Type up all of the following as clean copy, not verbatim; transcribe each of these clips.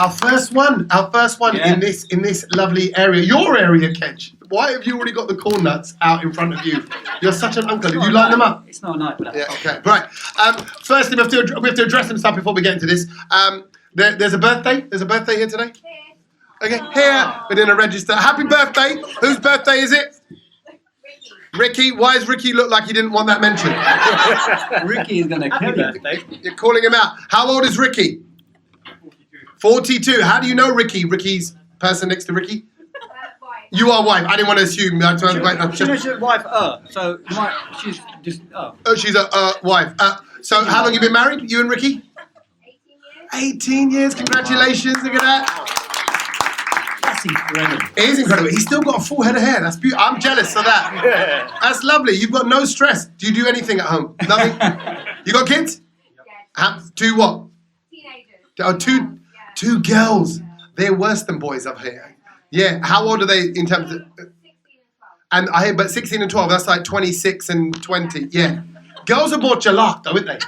Our first one in this lovely area. Your area, Kedge. Why have you already got the corn nuts out in front of you? You're such an uncle. Did you line them up? It's not a night, but yeah. Okay. Right. Firstly, we have to address some stuff before we get into this. There's a birthday. There's a birthday here today. Okay. Here, we didn't register. Happy birthday. Whose birthday is it? Ricky. Why does Ricky look like he didn't want that mentioned? Ricky is going to kill you. You're calling him out. How old is Ricky? 42. How do you know Ricky? Ricky's person next to Ricky? You are wife. I didn't want to assume. She's wife, so she's just, Oh, she's a wife. So how long have you been married, you and Ricky? 18 years. Congratulations. Look at that. That's incredible. It is incredible. He's still got a full head of hair. That's beautiful. I'm jealous of that. That's lovely. You've got no stress. Do you do anything at home? Nothing? You got kids? Yes. Two what? Teenagers. Oh, two girls. They're worse than boys up here. Yeah, how old are they in terms of... 16 and 12. And I hear, but 16 and 12, that's like 26 and 20, yeah. Girls are more jalak, though, aren't they?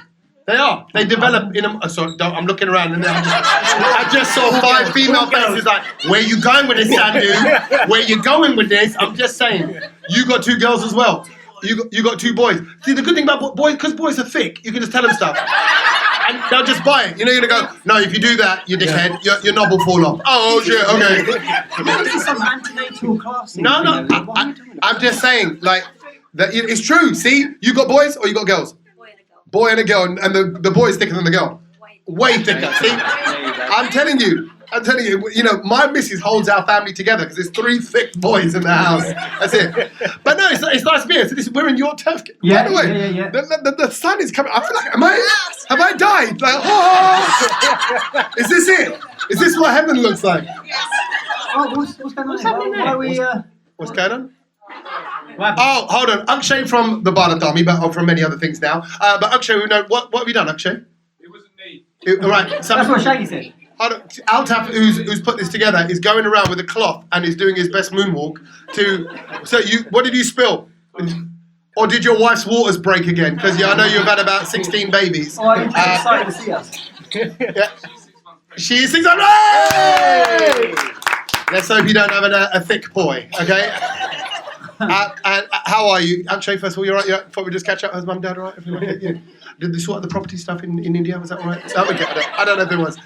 They are. They develop in a... sorry, I'm looking around and I just saw 5 female faces like, where you going with this, Sandu? Where you going with this? I'm just saying. You got 2 girls as well. You got 2 boys. See, the good thing about boys, because boys are thick, you can just tell them stuff. And they'll just buy it. You know, you're going to go, no, if you do that, you dickhead, your knob will fall off. Oh, shit, okay. There's some antenatal class. No, I'm just saying, like, that it's true. See, you got boys or you got girls? Boy and a girl. And the boy is thicker than the girl. Way thicker. See, I'm telling you, you know, my missus holds our family together because there's 3 thick boys in the house. That's it. But no, it's nice beer. So we're in your turf. Yeah, by the way, yeah. The sun is coming. I feel like, have I died? Like, oh, is this it? Is this what heaven looks like? Oh, what's going on? What's happening there? What's going on? Oh, hold on. Akshay from the Bharat Army, but from many other things now. But Akshay, we know what have you done, Akshay? It wasn't me. Right. That's what Shaggy said. Altaf, who's put this together, is going around with a cloth and is doing his best moonwalk So what did you spill? Or did your wife's waters break again? Because I know you've had about 16 babies. Oh, I'm excited to see us. Yeah. She is 6 months. Hey! Let's hope you don't have a thick boy, okay? And how are you? Akshay, first of all, you're right? Thought we'd just catch up. How's mum, dad all right? Everyone okay? Yeah. Did they sort out the property stuff in India? Was that all right? Okay, I don't know if it was.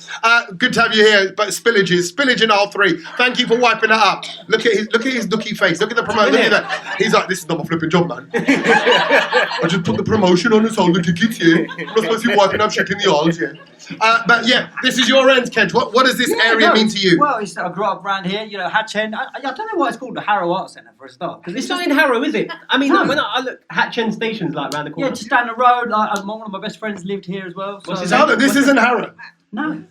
Good to have you here. But spillage in aisle 3. Thank you for wiping that up. Look at his looky face. Look at the promotion. Look at that. He's like, this is not my flipping job, man. I just put the promotion on and sold the tickets here. I'm not supposed to be wiping up shit in the aisles here. But yeah, this is your end, Kedge. What does this area mean to you? Well, I grew up around here, you know, Hatch End. I don't know why it's called the Harrow Art Centre for a start. It's not in Harrow, is it? I mean, when I look, Hatch End Station's like round the corner. Yeah, just down the road. One of my best friends lived here as well. So This isn't Harrow. No.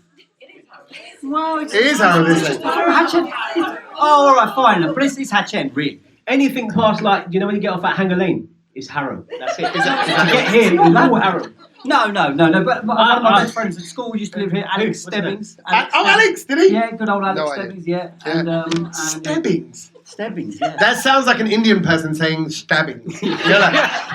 Well, it is Harrow This. Hatch End. Oh, all right, fine. But it's Hatch End, really. Anything past, like, you know, when you get off at Hanger Lane, it's Harrow. That's it. To get here, it's all Harrow. No. But one of my best friends at school used to live here, Alex Stebbings. Alex, did he? Yeah, good old Alex Stebbings, yeah. Stebbings? Stebbings, yeah. That sounds like an Indian person saying stabbings. You're like,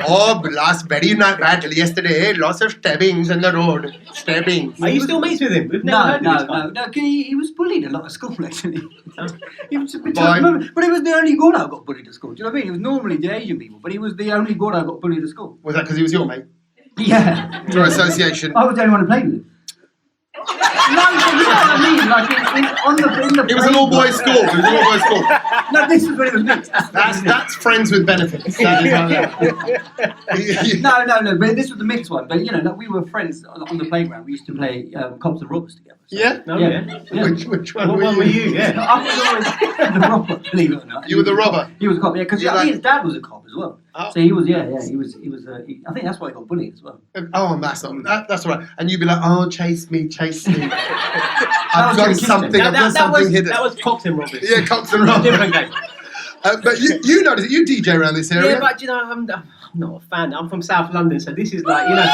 oh, last very night battle yesterday, lots of stabbings on the road. Stabbings. Are you still mates with him? We've never heard of this. No. He was bullied a lot at school, actually. He was but he was the only Gordo who got bullied at school. Do you know what I mean? It was normally the Asian people, but he was the only Gordo who got bullied at school. Was that because he was your mate? Yeah. Through association? I was the only one who played with him. No, you know what I mean? Like, it was an all-boys school. No, this is when it was mixed. That's friends with benefits. That is No. But this was the mixed one. But you know, we were friends on the playground. We used to play cops and robbers together. So, yeah. Which one were you? Yeah. I was always the robber. Believe it or not. You were the robber. He was a cop. Yeah, because I think his dad was a cop as well. Oh. So he was. Yeah. He was. I think that's why he got bullied as well. Oh, that's all right. And you'd be like, oh, chase me. I've got something hidden. That was cops and robbers. Yeah, cops and robbers. Different game. But you notice it. You DJ around this area. Yeah, but you know, I'm not a fan. I'm from South London, so this is like, you know.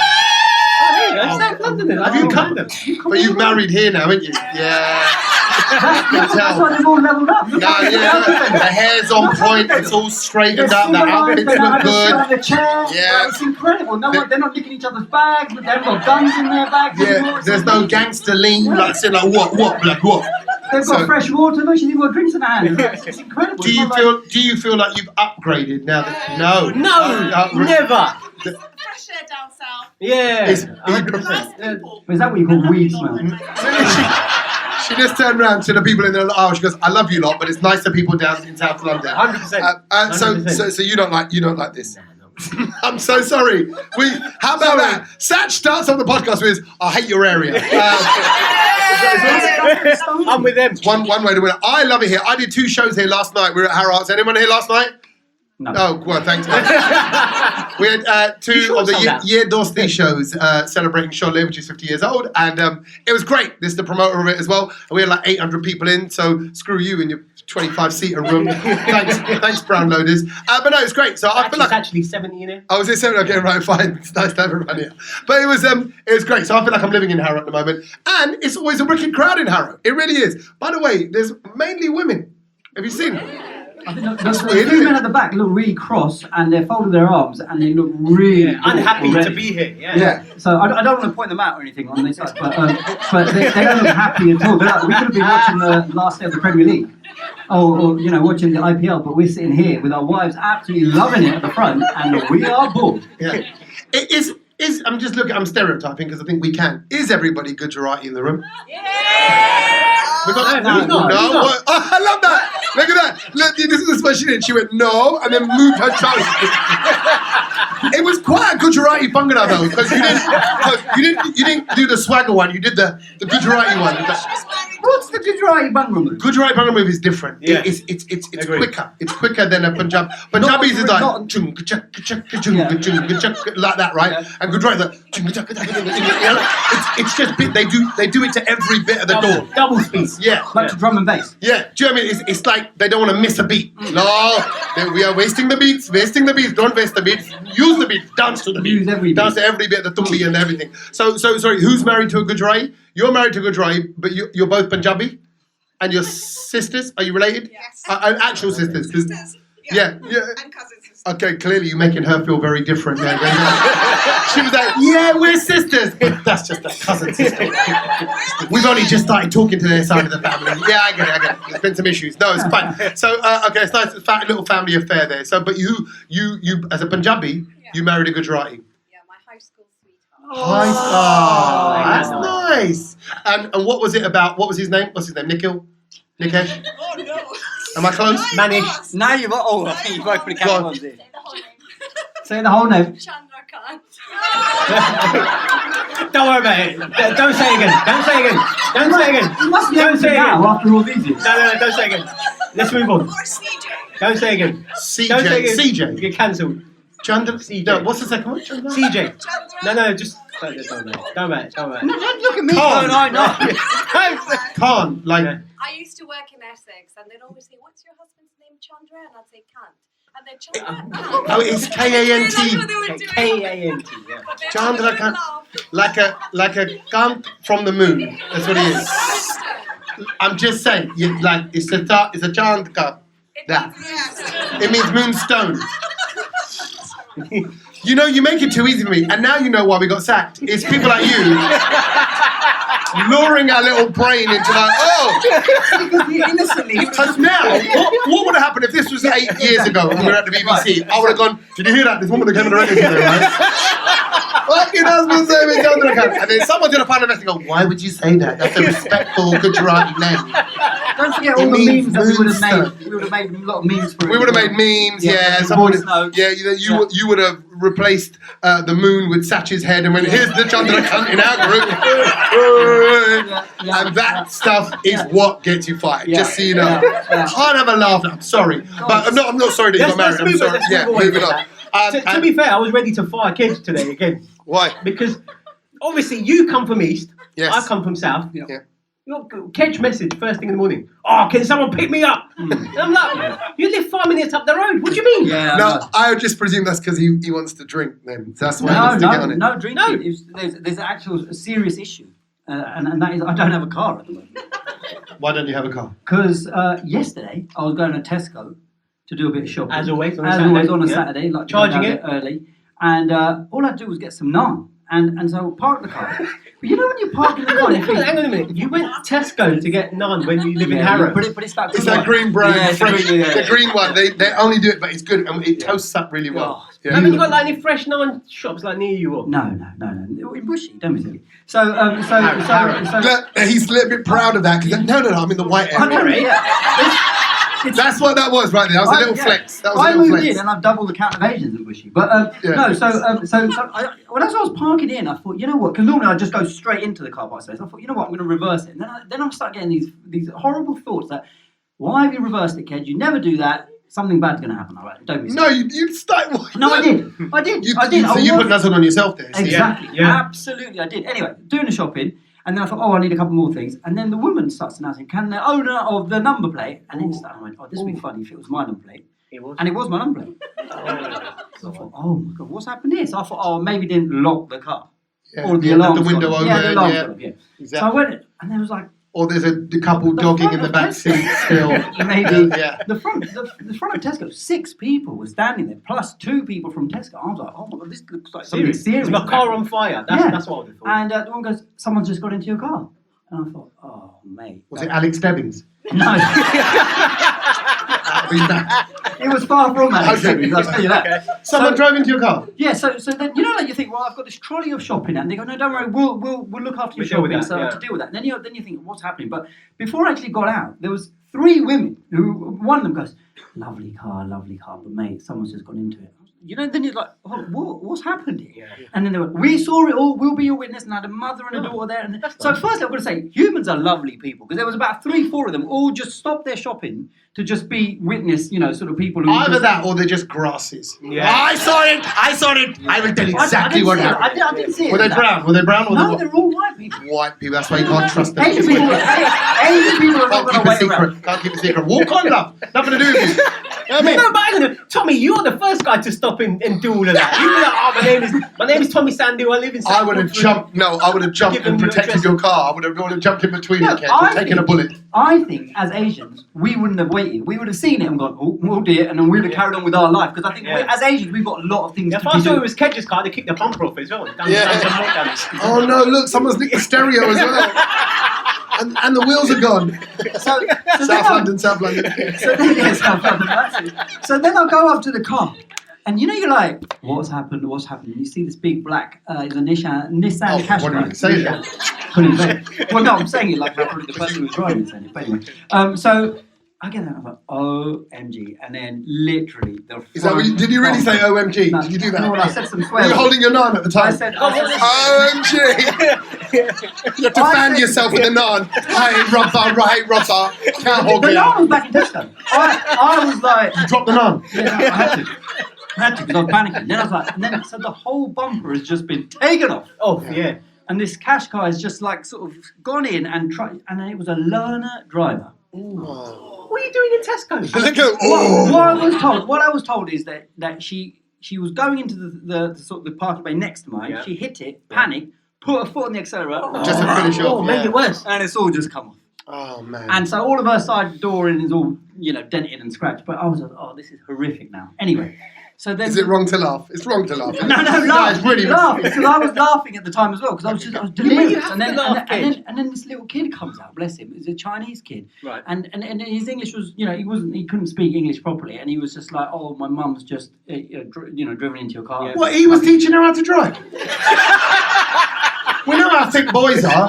South London. Have you come? But you've married here now, haven't you? Yeah. That's why they've all leveled up. No, yeah, the hair's on point. It's all straightened up. The outfits look good. The chair. Yeah. It's incredible. No one, they're not nicking each other's bags. They haven't got guns in their bags anymore. Yeah, It's there's no amazing. gangster lean, like saying like what, like what. They've got So- fresh water. Look, she's even got drinks in her hand. It's incredible. Do It's you not feel? Do you feel like you've upgraded now? No. Never. Fresh air down south. Yeah. It's- Nice 100%. people. Is that what you call weed smell? She just turned around to the people in the aisle. She goes, "I love you lot, but it's nicer people down in South London." 100%. So you don't like this. I'm so sorry. How about that? Satch starts on the podcast with, "I hate your area." I'm with them. One way to win it. I love it here. I did 2 shows here last night. We were at Harrow This. Anyone here last night? No. Oh, well, thanks. We had 2 sure of the sold out? Year Dorsey shows celebrating Cholet, which is 50 years old, and it was great. This is the promoter of it as well. And we had like 800 people in, so screw you in your 25-seater room. thanks, Brownloaders. But no, it's great. So I feel It's like. actually 70 in it. Oh, was it 7? Okay, right, fine. It's nice to have everyone here. But it was great. So I feel like I'm living in Harrow at the moment. And it's always a wicked crowd in Harrow. It really is. By the way, there's mainly women. Have you seen? I think the weird, two isn't men it? at the back look really cross and they're folding their arms and they look really Unhappy already. to be here. Yeah. Yeah. So I don't want to point them out or anything on this, but they don't look happy at all. They're like, we could have been watching the last day of the Premier League, or watching the IPL, but we're sitting here with our wives absolutely loving it at the front, and we are bored. Yeah. It is. I'm just looking. I'm stereotyping because I think we can. Is everybody Gujarati in the room? We got, No, no. no. What? Oh, I love that. Look at that. Look, this is what she did. She went no, and then moved her toes. It was quite a Gujarati bhangra though, because you didn't do the swagger one. You did the Gujarati one. What's the Gujarati Bhangra move? Gujarati bhangra move is different. Yeah. It's Agreed. quicker. It's quicker than a Punjab. Punjabis is like not- like that, right? Yeah. And Gujarati is like it's just bit. They do it to every bit of the door. Double speed. Yeah. Like to drum and bass. Yeah, do you know what I mean? It's like they don't want to miss a beat. No, we are wasting the beats. Don't waste the beats. Use the beat. Dance to the beat. Use every beat. Dance to every bit, the tumbi and everything. So sorry, who's married to a Gujarati? You're married to a Gujarati, but you're both Punjabi? And your sisters? Are you related? Yes. Actual sisters? 'cause- Sisters. Yeah. And cousins. Okay, clearly you're making her feel very different there. She was like, yeah, we're sisters. That's just a cousin sister. We've only just started talking to their side of the family. Yeah, I get it. There's been some issues. No, it's fine. So, okay, it's nice. It's a little family affair there. So, but you as a Punjabi, you married a Gujarati. Yeah, my high school sweetheart. That's nice. And what was it about? What was his name? What's his name? Nikhil? Nikesh? Oh no. Am I close? Manish. Now you've got I think you've got to put a Go on. camera on there. Say the whole name. Chandrakant. Don't worry about it. Don't say it again. Don't say it again. Don't say it again. You must be able Don't to say it now again. after all these years. No, don't say it again. Let's move on. Or CJ. Don't say it again. Don't say it CJ. again. CJ. You get cancelled. Chandra. CJ. No, what's the second one? Chandra? CJ. Chandra. No, just don't about it. No, don't look at me. Can't. No, no. Khan, like. Yeah. I used to work in Essex and they'd always say, what's your husband's name, Chandra? And I'd say, Kant. And they'd Chandra. Oh, it's That's K-A-N-T. what they were doing. K-A-N-T, yeah. But they're Chandra always Kant. laugh. Like a Kant from the moon. That's what he is. I'm just saying, it's a Chand Kant. It That. means yes. It means moonstone. You know, you make it too easy for me, and now you know why we got sacked. It's people like you luring our little brain into like, oh, Innocently. because now, what would have happened if this was 8 years ago and we were at the BBC? I would have gone, did you hear that? This woman that came on the radio today, right? Fucking husband's name is Chandra Kant. And then someone's going to find a message and go, why would you say that? That's a respectful Gujarati name. Don't forget It all the means memes that we would have moonstone. made. We would have made a lot of memes for it. We would have made memes, yeah. the Someone, voice notes. yeah, you would have replaced the moon with Satch's head and went, here's the Chandra Kant in our group. Yeah. And that stuff is what gets you fired, Yeah. just so you know. Yeah. Can't have a laugh. I'm sorry. But I'm not sorry that you got married. I'm sorry. Yeah, moving on. To be fair, I was ready to fire kids today again. Why? Because obviously you come from East, Yes. I come from South. Yeah. Look, catch message first thing in the morning. Oh, can someone pick me up? And I'm like, you live 5 minutes up the road. What do you mean? Yeah. No, I would just presume that's because he wants to drink then. That's why he No, wants to get on it. no drinking. No. There's an actual serious issue, and that is I don't have a car at the moment. Why don't you have a car? Because yesterday I was going to Tesco to do a bit of shopping. As always on a As Saturday. always on a Yeah. Saturday, like Charging going it. out a bit early. And all I had to do was get some naan. And so I parked the car. But you know when you park in the car, you think, Hang on a minute. You went to Tesco to get naan when you live in yeah, Harrow. but it's that It's good that one. green brand, Yeah, it's fresh, green, yeah. the green one. They only do it, but it's good and it toasts up really well. Oh, Yeah. Haven't you got like any fresh naan shops like near you? Or? No. In Bushy, don't be silly. So, Look, he's a little bit proud of that. 'Cause no, I'm in the white I know, area. yeah. That's what that was right there. That was a little yeah. flex. That was I a little moved flex. in and I've doubled the count of Asians in Bushy. But Yeah. no, so as I was parking in, I thought, you know what? Because normally I just go straight into the car park space. I thought, you know what? I'm going to reverse it. And then I'm start getting these horrible thoughts that why have you reversed it, Ked? You never do that. Something bad's going to happen. All right, don't be. No, you started. No, I did. I did. So you put nothing on yourself there. See? Exactly. Yeah. Absolutely, I did. Anyway, doing the shopping, and then I thought, oh, I need a couple more things. And then the woman starts announcing, can the owner of the number plate? And then I went, oh, this would be funny if it was my number plate. It was. And it was my number plate. So I thought, oh my God, what's happened here? So I thought, oh, maybe didn't lock the car. Yeah. Or the Yeah, alarm. the window open. Yeah, the alarm. Yeah. Yeah. Exactly. So I went, and there was like, Or there's a couple The dogging front in the of back Tesco. seat still. maybe Yeah. the front of Tesco, 6 people were standing there, plus 2 people from Tesco. I was like, oh my God, this looks like something serious. Is my car on fire? That's what I would have thought. And the one goes, someone's just got into your car. And I thought, oh, mate. Was it Alex Stebbings? No, That'd be that. it was far from that. Okay. I'll tell you that. Someone So- drove into your car. Yeah, so then you know, like you think, well, I've got this trolley of shopping, and they go, no, don't worry, we'll look after your We'll deal with shopping, that, so yeah. to deal with that. And then you think, what's happening? But before I actually got out, there was 3 women who one of them goes, lovely car, but mate, someone's just gone into it. You know, then you're like, oh, what's happened here? Yeah. And then they went, we saw it all, we'll be your witness, and I had a mother and a daughter there. And so firstly, I'm going to say, humans are lovely people, because there was about 3-4 of them all just stopped their shopping to just be witness, you know, sort of people who Either just, that or they're just grasses. Yeah. I saw it. I will tell you exactly what happened. I didn't see it. Were they brown? Were they brown or No, they they're all white people. white people? That's why you can't trust them. Asian people are not Can't going keep to a wait around. secret. Can't keep a secret. Walk on, love. Nothing to do with you. You know what I mean? No, but hang on, Tommy, you're the first guy to stop and do all of that. You'd be like, oh, my name is Tommy Sandu. I live in. I would have jumped. No, I would have jumped Give them and your protected address. your car. I would have jumped in between No, you, Ken, and taken a bullet. I think as Asians, we wouldn't have waited. We would have seen it and gone, oh dear, and then we would have carried on with our life. Because I think Yeah. as Asians, we've got a lot of things Yeah, to if I be saw it doing. was Kedge's car, they kicked the bumper off as well. Yeah. Oh no! Look, someone's nicked the stereo as well, and the wheels are gone. So then South London. So then, yeah, South London, that's it. So then I'll go up to the car. And you know, you're like, what's happened? And you see this big black, it's a Nissan Oh, Qashqai. what did you say there? Couldn't say it. Well, no, I'm saying it like probably the person who was driving is saying it. But anyway, so I get that, and I'm like, OMG. And then literally, the Is that what you, did you really say OMG? No, Did you do that? No, I said some Were swears. you holding your naan at the time? I said OMG! You have to I fan said- yourself with the naan. Hey, Rota, cow the hogging. naan was back in Tesco. I was like, You dropped the naan. yeah, no, I had to. Because I was panicking. Then I was like, and then so the whole bumper has just been taken off. Oh, yeah. And this Qashqai has just like sort of gone in and tried, and then it was a learner driver. Oh. What are you doing in Tesco? Look at What I was told is that she was going into the sort of the parking bay next to mine. Yeah. She hit it, panicked, put her foot on the accelerator, Just to finish Oh, off. make Yeah. it worse. and it's all just come off. Oh man. And so all of her side door is all, you know, dented and scratched. But I was like, oh, this is horrific now. Anyway, so then Is it wrong to laugh? It's wrong to laugh. No, laugh. it's really laugh. Because I was laughing at the time as well, because I was You delirious. have And to then, laugh, and then this little kid comes out, bless him. He's a Chinese kid. Right. And his English was, you know, he couldn't speak English properly. And he was just like, oh, my mum's just, driven into your car. Yeah. What, he was teaching her how to drive? We know how thick boys are.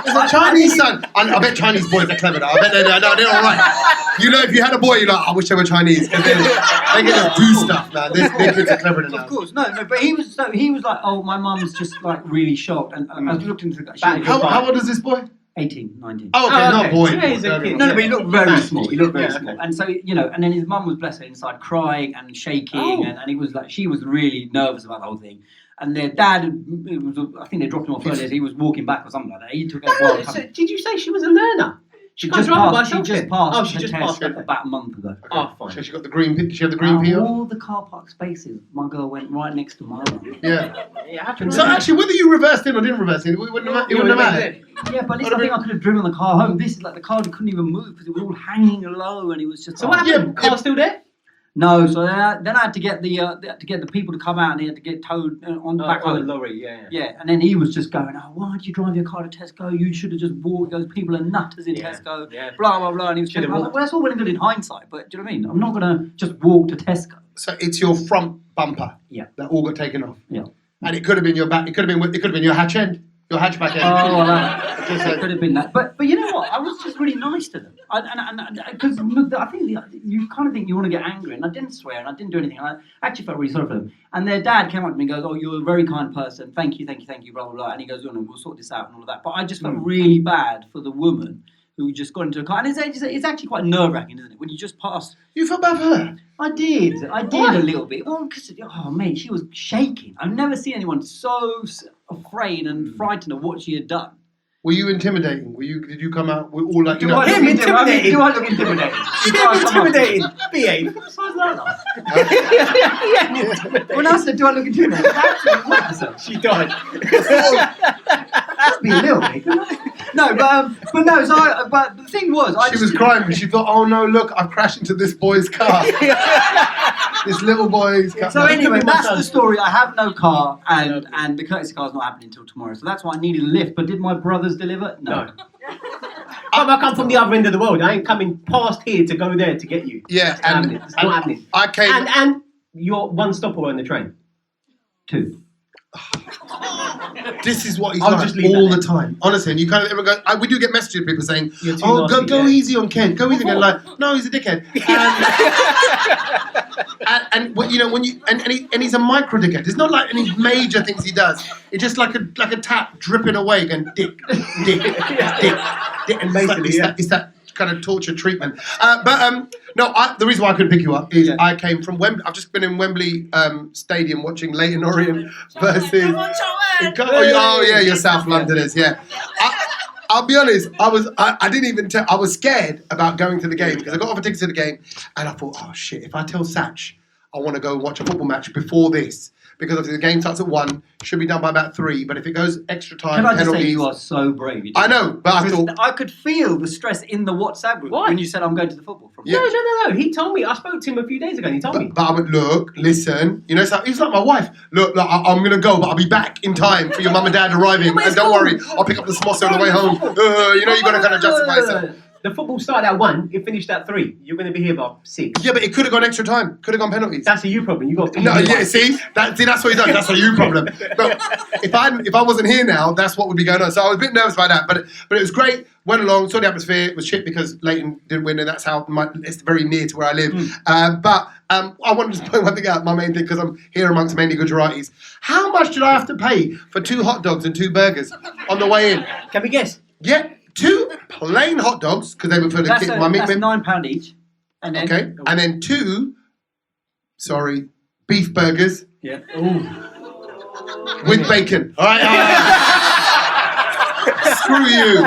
There's a Chinese son. I bet Chinese boys are clever now. I bet they're all right. You know, if you had a boy, you're like, I wish they were Chinese. Because they can do stuff, man. Their kids are clever than Of us. course, no, but he was like, oh, my mum's just like really shocked. And I looked into the How old is this boy? 18, 19. Oh, okay, Oh, not okay. boy. Yeah, he's a kid. No, but he looked very small. He looked very Yeah, small. okay. And so, you know, and then his mum was, bless her, inside crying and shaking. Oh. And he was like, she was really nervous about the whole thing. And their dad, I think they dropped him off earlier. He was walking back or something like that. He took a while. So, did you say she was a learner? She can't just drive by passed. She herself just then? passed. Oh, she the just test passed, okay. about a month ago. Oh, fine. So she got the green. Did she have the green Out P of on? all the car park spaces, my girl went right next to my one. Yeah. Yeah, happens. So actually, whether you reversed in or didn't reverse in, it wouldn't have mattered. Yeah, but at least I think I could have driven the car home. This is like the car couldn't even move because it was all hanging low and it was just. So what happened? Yeah, Car still there? No, so then I had to get the people to come out and he had to get towed on back Oh, home. lorry, yeah. Yeah, and then he was just going, "Oh, why did you drive your car to Tesco? You should have just walked. Those people are nutters in Yeah, Tesco." yeah. Blah blah blah. And he was Should've saying, "Well, walked. that's all well and good in hindsight, but do you know what I mean? I'm not gonna just walk to Tesco." So it's your front bumper. Yeah. That all got taken off. Yeah. And it could have been your back. It could have been your hatch end, your hatchback end. Oh, well, it could have been that. But you know what? I was just really nice to them. Because I think you kind of think you want to get angry, and I didn't swear, and I didn't do anything. And I actually felt really sorry for them. And their dad came up to me and goes, "Oh, you're a very kind person. Thank you, blah, blah, blah." And he goes, "Oh, no, we'll sort this out and all of that." But I just felt really bad for the woman who just got into a car. And it's actually quite nerve-wracking, isn't it? When you just pass... You felt bad for her? I did a little bit. Well, because, oh, mate, she was shaking. I've never seen anyone so afraid and frightened of what she had done. Were you intimidating? Did you come out with all like, Do I look intimidating? Do I look intimidating? Intimidating. Behave. When I said, "Do I look intimidating?" Absolutely not. She died. That'd be a little bit. No, but no. So, but the thing was, She was crying because she thought, "Oh no, look, I've crashed into this boy's car." This little boy's car. So anyway, that's the story. I have no car, and the courtesy car's not happening until tomorrow. So that's why I needed a lift. But did my brothers deliver? No. I come from the other end of the world. I ain't coming past here to go there to get you. Yeah, It's not happening. I came. And you're one stop away on the train. 2. This is what he's I'll like just leave all that the time. Honestly, and you kind of ever go. We do get messages of people saying, You're too "Oh, nasty, go yeah." easy on Ken. Go easy." And like, no, he's a dickhead. And when he's a micro dickhead. It's not like any major things he does. It's just like a tap dripping away, going dick. And Basically, it's that kind of torture treatment. The reason why I couldn't pick you up is I came from Wembley. I've just been in Wembley Stadium watching Leyton Orient versus. Oh yeah, you're South Londoners. Yeah. I'll be honest. I didn't even tell. I was scared about going to the game because I got offered tickets to the game, and I thought, oh shit, if I tell Satch I want to go watch a football match before this, because obviously the game starts at 1, should be done by about 3, but if it goes extra time, Can I just say penalties. you are so brave? You I know, but I thought. I could feel the stress in the WhatsApp group Why? when you said I'm going to the football. From Yeah. No. He told me. I spoke to him a few days ago and he told me. But I went, look, listen, so he's like my wife. Look, I'm going to go, but I'll be back in time for your mum and dad arriving. but And it's don't cool. worry, I'll pick up the samosa on the way home. You got to kind of justify yourself. The football started at 1, it finished at 3. You're going to be here by 6. Yeah, but it could have gone extra time. Could have gone penalties. That's a you problem. You got. No, yeah, see, that's what he does. That's a you problem. But if I wasn't here now, that's what would be going on. So I was a bit nervous about that, but it was great. Went along, saw the atmosphere. It was shit because Leyton didn't win, and that's how it's very near to where I live. But I wanted to point one thing out. My main thing, because I'm here amongst mainly Gujaratis. How much did I have to pay for 2 hot dogs and 2 burgers on the way in? Can we guess? Yeah, 2 plain hot dogs because they were for the That's kids. My meat. £9 each. And then, Okay, and then 2, beef burgers. Yeah. With bacon. All right. Screw you.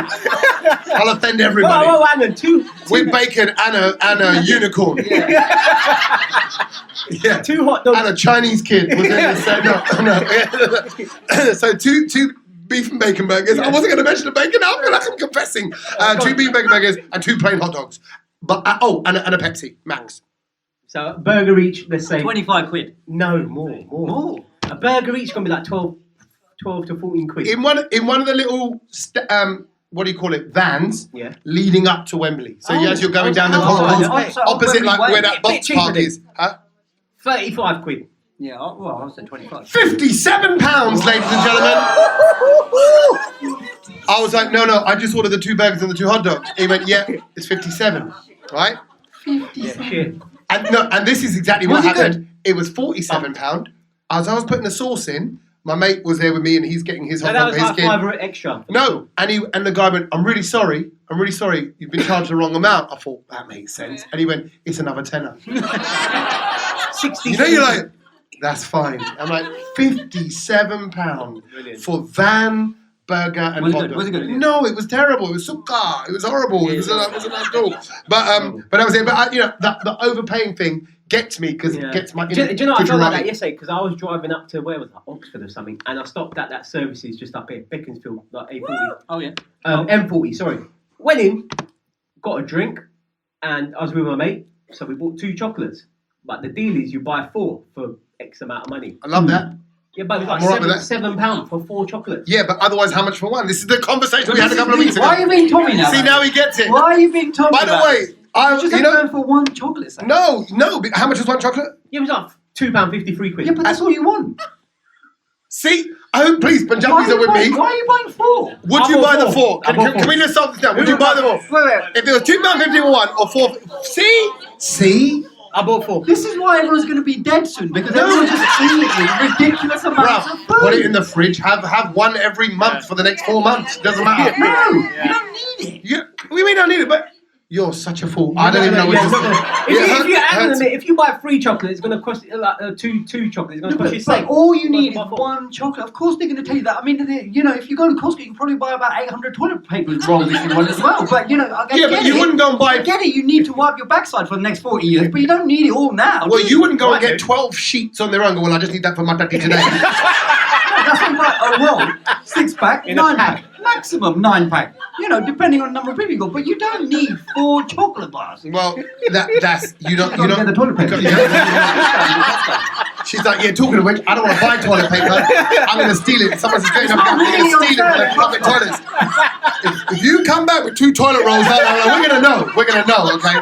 I'll offend everybody. Whoa, hang on. 2 With bacon and a unicorn. Yeah. 2 hot dogs. And a Chinese kid was in the set. No. So 2 beef and bacon burgers. I wasn't going to mention the bacon. I feel like I'm confessing. 2 beef and bacon burgers and 2 plain hot dogs. But and a Pepsi Max. So a burger each, let's say. 25 quid. No, more. A burger each going to be like 12 to 14 quid. In one of the little what do you call it, vans, leading up to Wembley. So as you're going down the concourse, opposite like where that box park is. Huh? 35 quid. Yeah, I said 25. £57, ladies and gentlemen. I was like, no, I just ordered the 2 burgers and the 2 hot dogs. He went, yeah, it's 57, right? Yeah, shit. And this is exactly what Was it happened. good? It was £47. As I was putting the sauce in, my mate was there with me and he's getting his So hot that dog was for his like kid. £5 extra. No, and the guy went, I'm really sorry. You've been charged the wrong amount. I thought, that makes sense. And he went, it's another tenner. 60. You're like, that's fine. I'm like, £57 Brilliant. for van, burger and Was it hot good? dog. Was it good? No, it was terrible. It was sukkah. It was horrible. It wasn't at all. But that was it. But the overpaying thing gets me because it gets my. Do you know, I felt like that Gujarati. yesterday because I was driving up to where was that, Oxford or something, and I stopped at that services just up here, Beaconsfield, like A40. Oh yeah. M40, sorry. Went in, got a drink, and I was with my mate, so we bought 2 chocolates. But the deal is you buy 4 for X amount of money. I love that. Yeah, but it was I'm all right with like that. £7 for 4 chocolates. Yeah, but otherwise, how much for one? This is the conversation we had a couple of weeks ago. Why are you being Tommy now? See, man? now he gets it. Why are you being Tommy? By the about way, this? Just going for one chocolate. Sam. no. But how much was one chocolate? Yeah, it was like £2.50, £3. Yeah, but that's all you want. See, I hope please Punjabis are with me. Why are you buying 4? Would you buy the 4? Can we just stop this now? Would you buy the 4? Wait. If it was £2.50 for one or 4, see, I bought 4. This is why everyone's going to be dead soon because everyone's just eating ridiculous amounts of food. put it in the fridge. Have one every month for the next 4 months. Doesn't matter. No, you don't need it. We may not need it, but you're such a fool. I don't even know what to say. If you buy 3 chocolates, it's going to cost like two chocolates. It's going to cost you But 6. all you need is What's the one chocolate. Of course they're going to tell you that. I mean, if you go to Costco, you can probably buy about 800 toilet paper rolls if you want as well. But, But you wouldn't go and buy. I get it, you need to wipe your backside for the next 40 years, but you don't need it all now. Well, you wouldn't go and Right, get 12 sheets on their own. Go, well, I just need that for my daddy today. That's not right. Oh, well, 6-pack, In a 9-pack, maximum 9-pack. Depending on the number of people you got. But you don't need 4 chocolate bars. Well, that's you don't. You don't get the toilet paper. She's like, yeah, talking of which, I don't want to buy toilet paper. I'm going to steal it. Someone's getting up and really steal it from the public toilets. If you come back with 2 toilet rolls, we're going to know. We're going to know, okay?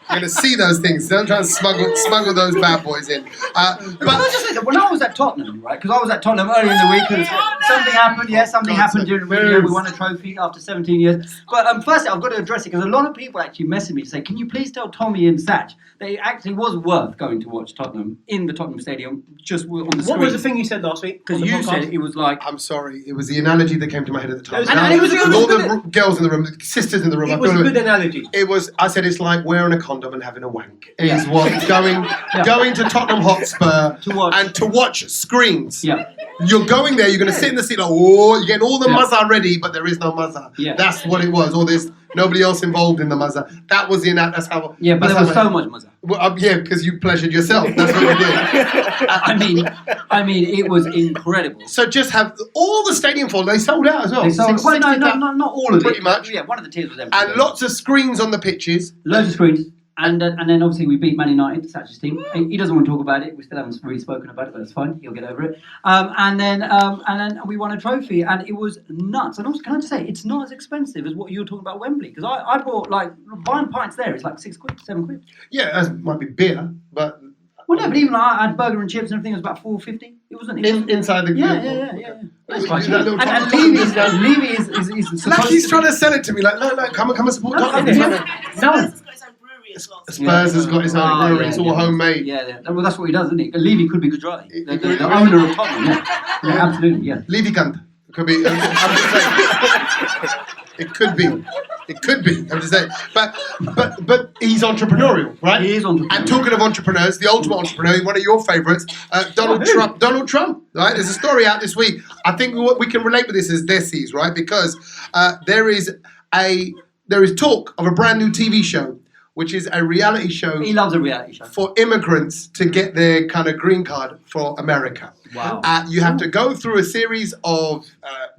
We're going to see those things. Don't try and smuggle those bad boys in. Can I just say that when I was at Tottenham, right? Because I was at Tottenham earlier in the week, and something happened. Yeah, something happened during the week. We won a trophy after 17 years. But firstly, I've got to address it because a lot of people actually messaged me to say, "Can you please tell Tommy and Satch that it actually was worth going to watch Tottenham in the Tottenham Stadium just on the screen?" What was the thing you said last week? Because you said it was like. I'm sorry. It was the analogy that came to my head at the time. And it was with all the girls in the room, the sisters in the room. It was a good analogy. I said it's like wearing a condom and having a wank. Is what going to Tottenham Hotspur to watch screens. Yeah. You're going there, you're going to sit in the seat like, oh, you're getting all the mazza ready, but there is no mazza. Yeah. That's what it was. All this, nobody else involved in the mazza. That was that's how. Yeah, but there was so much mazza. Well, yeah, because you pleasured yourself. That's what you did. I mean, it was incredible. So just have all the stadium full. They sold out as well. They sold, well, no, not all of it. Pretty much. Yeah, one of the tiers was empty. And lots of screens on the pitches. Loads of screens. And then obviously we beat Man United, Satch's team. He doesn't want to talk about it. We still haven't really spoken about it, but it's fine. He'll get over it. And then we won a trophy, and it was nuts. And also, can I just say, it's not as expensive as what you were talking about Wembley, because I bought buying pints there. It's like £6, £7. Yeah, that might be beer, but. Well, no, but even I had burger and chips and everything. It was about £4.50. It wasn't inside the. Yeah. That's quite cheap. That little And Tottenham Levy is supposed like he's to trying to sell it to me. Like, no, come and support Tottenham. No. Spurs has got his own brewery. yeah, It's all yeah. homemade. Yeah. Well, that's what he does, isn't he? Levy could be Gujarati. The owner of Tottenham. Yeah, absolutely. Yeah. Levy Kant. It could be. I'm just saying. It could be. It could be. I'm just saying. But he's entrepreneurial, right? He is entrepreneurial. And talking of entrepreneurs, the ultimate entrepreneur, one of your favourites, Donald Trump. Donald Trump, right? There's a story out this week. I think we can relate with this as Desi's, right? Because there is talk of a brand new TV show, which is a reality show. He loves a reality show. For immigrants to get their kind of green card for America. Wow. You have to go through a series of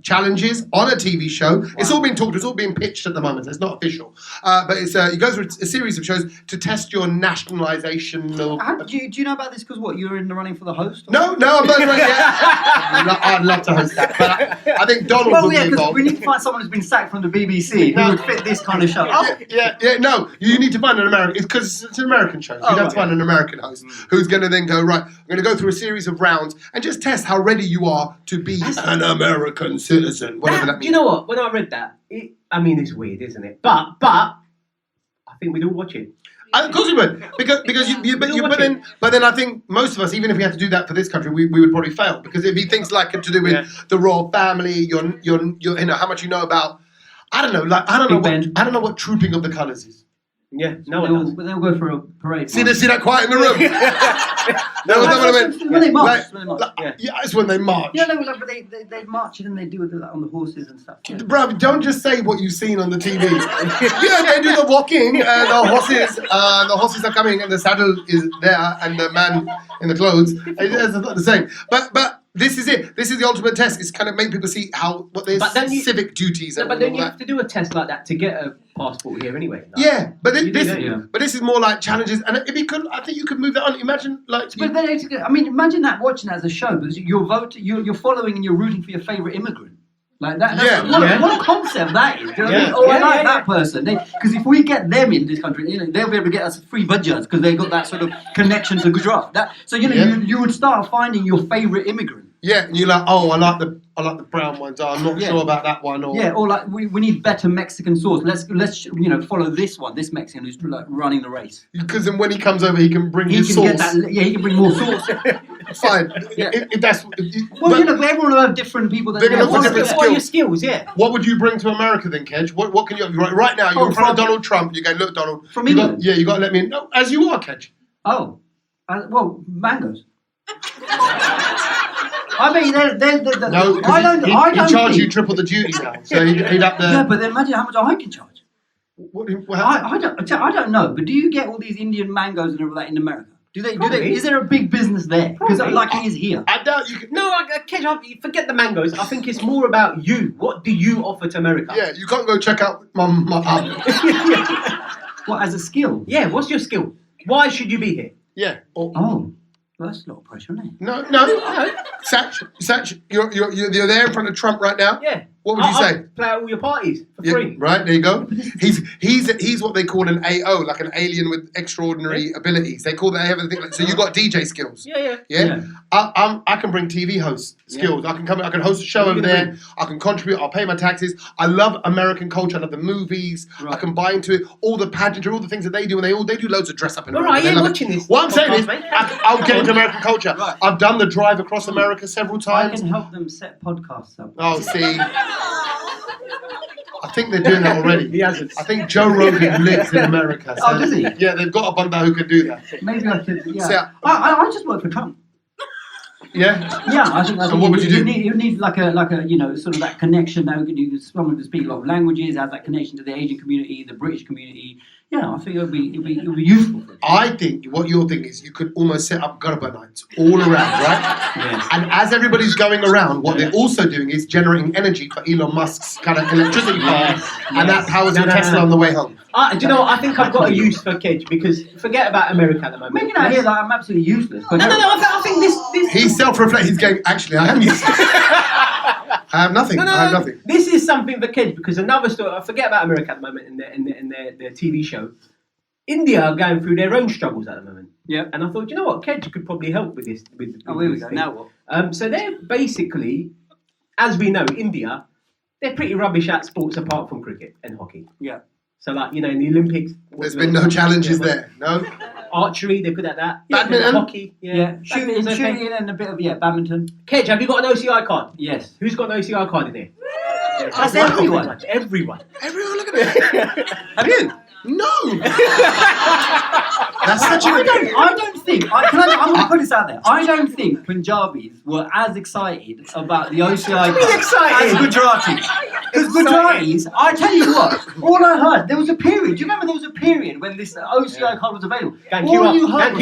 challenges on a TV show. Wow. It's all being talked, it's all being pitched at the moment, so it's not official. But it's you go through a series of shows to test your nationalisation. Do you know about this because what, you were in the running for the host? Or? No, I'm not running yet. I'd love to host that. But I think Donald would be involved. We need to find someone who's been sacked from the BBC who would fit this kind of show. No, you need to find an American, because it's an American show. So you'd have to find an American host who's going to then go, right, I'm going to go through a series of rounds and just test how ready you are to be an American citizen, whatever that means. Do you know what? When I read that, it's weird, isn't it? But I think we'd all watch it. Of course we would, because but then I think most of us, even if we had to do that for this country, we would probably fail, because it'd be things like to do with the royal family, your how much you know about, I don't know what Trooping of the Colours is. Yeah, no one does. They'll go for a parade. See that quiet in the room? That was what I meant. When they march. Yeah, it's when they march. Yeah, but they march and then they do it on the horses and stuff. Yeah. Bruv, don't just say what you've seen on the TV. Yeah, they do the walking, the horses are coming, and the saddle is there, and the man in the clothes. It's not the same. But this is it. This is the ultimate test. It's kind of make people see what their civic duties are. But then you have to do a test like that to get a passport here anyway. Yeah, but this is more like challenges, and it'd be good. I think you could move that on. Imagine imagine that watching that as a show because you're following and you're rooting for your favourite immigrant. Like that. What a concept that is. Do you know what I mean? Oh, I like that person. Because if we get them in this country, they'll be able to get us free budgets because they've got that sort of connection to Gujarat. You would start finding your favourite immigrant. Yeah, and you're like, oh, I like the brown ones. Oh, I'm not sure about that one. Or like we need better Mexican sauce. Let's follow this one. This Mexican who's like running the race. Because then when he comes over, he can bring his sauce. He can bring more sauce. Fine. Yeah. Everyone will have different people. They're going to have different skills. What are your skills? Yeah. What would you bring to America then, Kedge? What can you right now? You're in front of Donald Trump. You go, look, Donald. From England. You got to let me know as you are, Kedge. Oh, well, mangoes. I mean, no, he charge you triple the duty now, so he'd up there. Yeah, but then imagine how much I can charge. I don't know, but do you get all these Indian mangoes and all that in America? Do they? Is there a big business there? Because like it is here. I doubt you can. No, Kedge, forget the mangoes. I think it's more about you. What do you offer to America? Yeah, you can't go check out my What, as a skill? Yeah, what's your skill? Why should you be here? Yeah. Well, that's a lot of pressure, isn't it? No. Satch, you're there in front of Trump right now. Yeah. What would you say? Play at all your parties for free. Right, there you go. He's what they call an AO, like an alien with extraordinary abilities. They call that everything. So you got DJ skills. Yeah. I can bring TV host skills. I can host a show over there. I can contribute. I'll pay my taxes. I love American culture. I love the movies. Right. I can buy into it. All the pageantry, all the things that they do, and they do loads of dress up. All right, you're watching this. What I'm saying is, I'll get into American culture. Right. I've done the drive across America several times. I can help them set podcasts up. Oh, see. I think they're doing that already. He hasn't. I think Joe Rogan lives in America. So does he? Yeah, they've got a bunda who can do that. Maybe I could. Yeah. So, I just work for Trump. Yeah. Yeah, I think. And what would you do? You need like a sort of that connection. Now you need someone to speak a lot of languages, has that connection to the Asian community, the British community. Yeah, I think it'll be useful. I think what your thing is, you could almost set up Garba nights all around, right? Yes. And as everybody's going around, what they're also doing is generating energy for Elon Musk's kind of electricity plant, and that powers your Tesla on the way home. Do you know what? I think I've got a use for Kedge because forget about America at the moment. Making out here that I'm absolutely useless. But no. I think this. He's self-reflecting. He's going, actually, I am useless. I have nothing. I have nothing. This is something for Kedge because another story. I forget about America at the moment in their TV show. India are going through their own struggles at the moment. Yeah. And I thought, you know what, Kedge could probably help with this. Here we go. Now what? So they're basically, as we know, India, they're pretty rubbish at sports apart from cricket and hockey. Yeah. So like, in the Olympics. There's been no challenges there, no? Archery, they're good at that. Badminton? Hockey. Yeah. Shooting and a bit of, badminton. Kedge, have you got an OCI card? Yes. Who's got an OCI card in here? That's everyone. Everyone, look at it. Have you? No. That's such a... I don't think... I'm going to put this out there. I don't think Punjabis were as excited about the OCI card as Gujaratis. Because Gujaratis, I tell you what, all I heard, there was a period. Do you remember there was a period when this OCI card was available? Thank you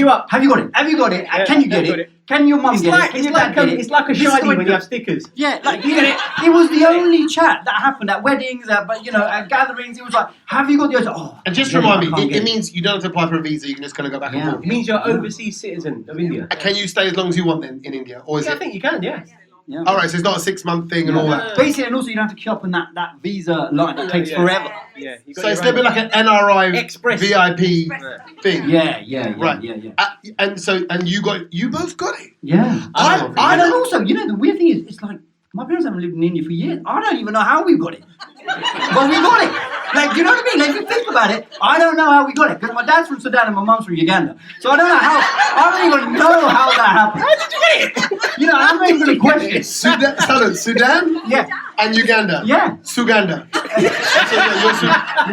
up. Have you got it? Have you got it? Yeah, Can you get it? Can your mum get it? Can your dad get it? It's like a shiny when you have stickers. Yeah, like you get it. It was the only chat that happened at weddings, at gatherings. It was like, have you got the OCI? Oh, and just remind me, it means you don't have to apply for a visa. You can just kind of go back and forth. It means you're an overseas citizen of India. Can you stay as long as you want then in India, or is it? I think you can. Yeah. All right, so it's not a 6-month thing and all that. Basically, and also you don't have to queue up in that visa line that takes forever. Yeah. So it's a bit like an NRI Express VIP thing. Yeah. Right. And you both got it. Yeah. I don't also, the weird thing is, it's like, my parents haven't lived in India for years. I don't even know how we got it. But we got it. Like, you know what I mean? Like, if you think about it, I don't know how we got it. Because my dad's from Sudan and my mum's from Uganda. So I don't even know how that happened. How did you get it? I'm not even going to question it. Sudan? Yeah. And Uganda. Yeah. Suganda.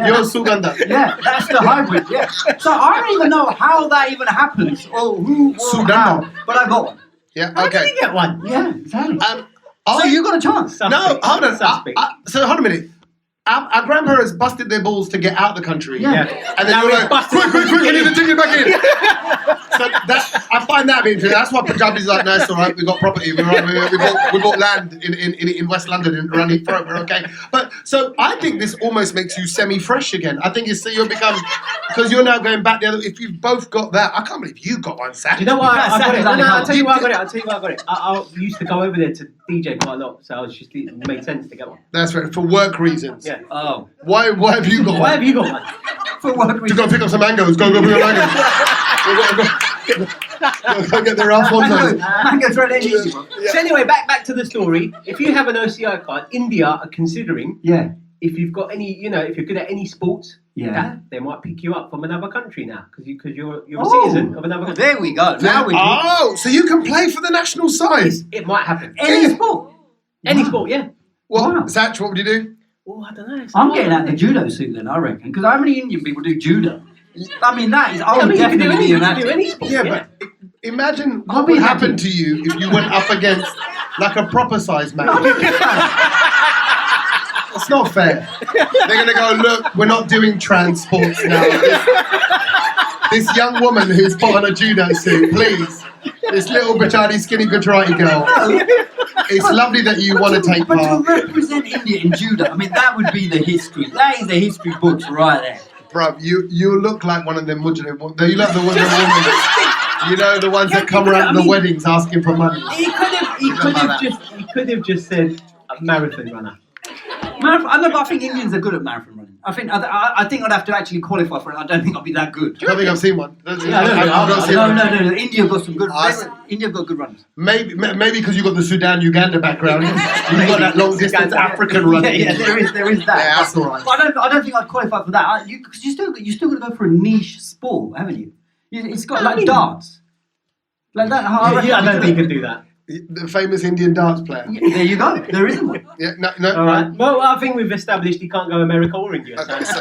You're Suganda. Yeah, that's the hybrid, yeah. So I don't even know how that even happens or who or Sudan. how, but I got one. Yeah, How did okay. you get one? Yeah, exactly. So So you got a chance. No, hold on. Suspect. So hold a minute. Our grandparents busted their balls to get out the country. Yeah. And then Now you're we're like, busting quick, them we to need get to take it back in. So I find that a bit interesting. That's why Punjabi's like, no, it's all right. We got property. We bought land in West London and around Heathrow. We're okay. But so I think this almost makes you semi-fresh again. I think you'll become, because you're now going back the other. If you've both got that, I can't believe you got one, Sam. Do you know why I got it? No, Exactly. I'll tell you why I got it. I used to go over there to DJ quite a lot, so it made sense to get one. That's right. For work reasons. Yeah. Oh. Why have you got one? Why have you got one? For what To reason? go pick up some mangoes. Go pick up mangoes. Go get the Alfonso's. Mango's really easy. So anyway, back to the story. If you have an OCI card, India are considering Yeah. if you've got any, if you're good at any sports, Yeah. they might pick you up from another country now because you're a Oh. citizen of another country. There we go. Now we Oh, so you can play for the national side. It might happen. any sport. Any Wow. sport, yeah. What, Wow. Satch, what would you do? Oh, I don't know. I'm getting out the judo suit then, I reckon. Because how many Indian people do judo? I mean, that is, I would you can do definitely be an any, you can do actor. any sport. Yeah, but imagine I'll what be would happy. happen to you if you went up against like a proper size man. It's not fair. They're going to go, look, we're not doing trans sports now. This young woman who's put on a judo suit, please. This little bichari skinny Gujarati girl. It's lovely that you want to take But part. to represent India in judo, I mean, that would be the history. That is the history books right there. Bruv, you look like one of them Muslim ones. You look the women. You know, the ones that come around the weddings asking for money. He could have just said a marathon runner. Marathon, I know, but I think Indians are good at marathon running. I think I'd have to actually qualify for it. I don't think I'll be that good. I don't think I've seen one. I've no, not seen No, one. no. India got some good. Us. India got good runners. Maybe because you got the Sudan, Uganda background. You've got that long distance African running. Yeah, there is that. Yeah, that's all right. But I don't think I'd qualify for that. Because you still got to go for a niche sport, haven't you? It's got like darts, like that. I don't think you could do that. The famous Indian dance player. Yeah, there you go. There isn't one. Yeah, no. All right. Well, I think we've established he can't go America or India. So. Okay, so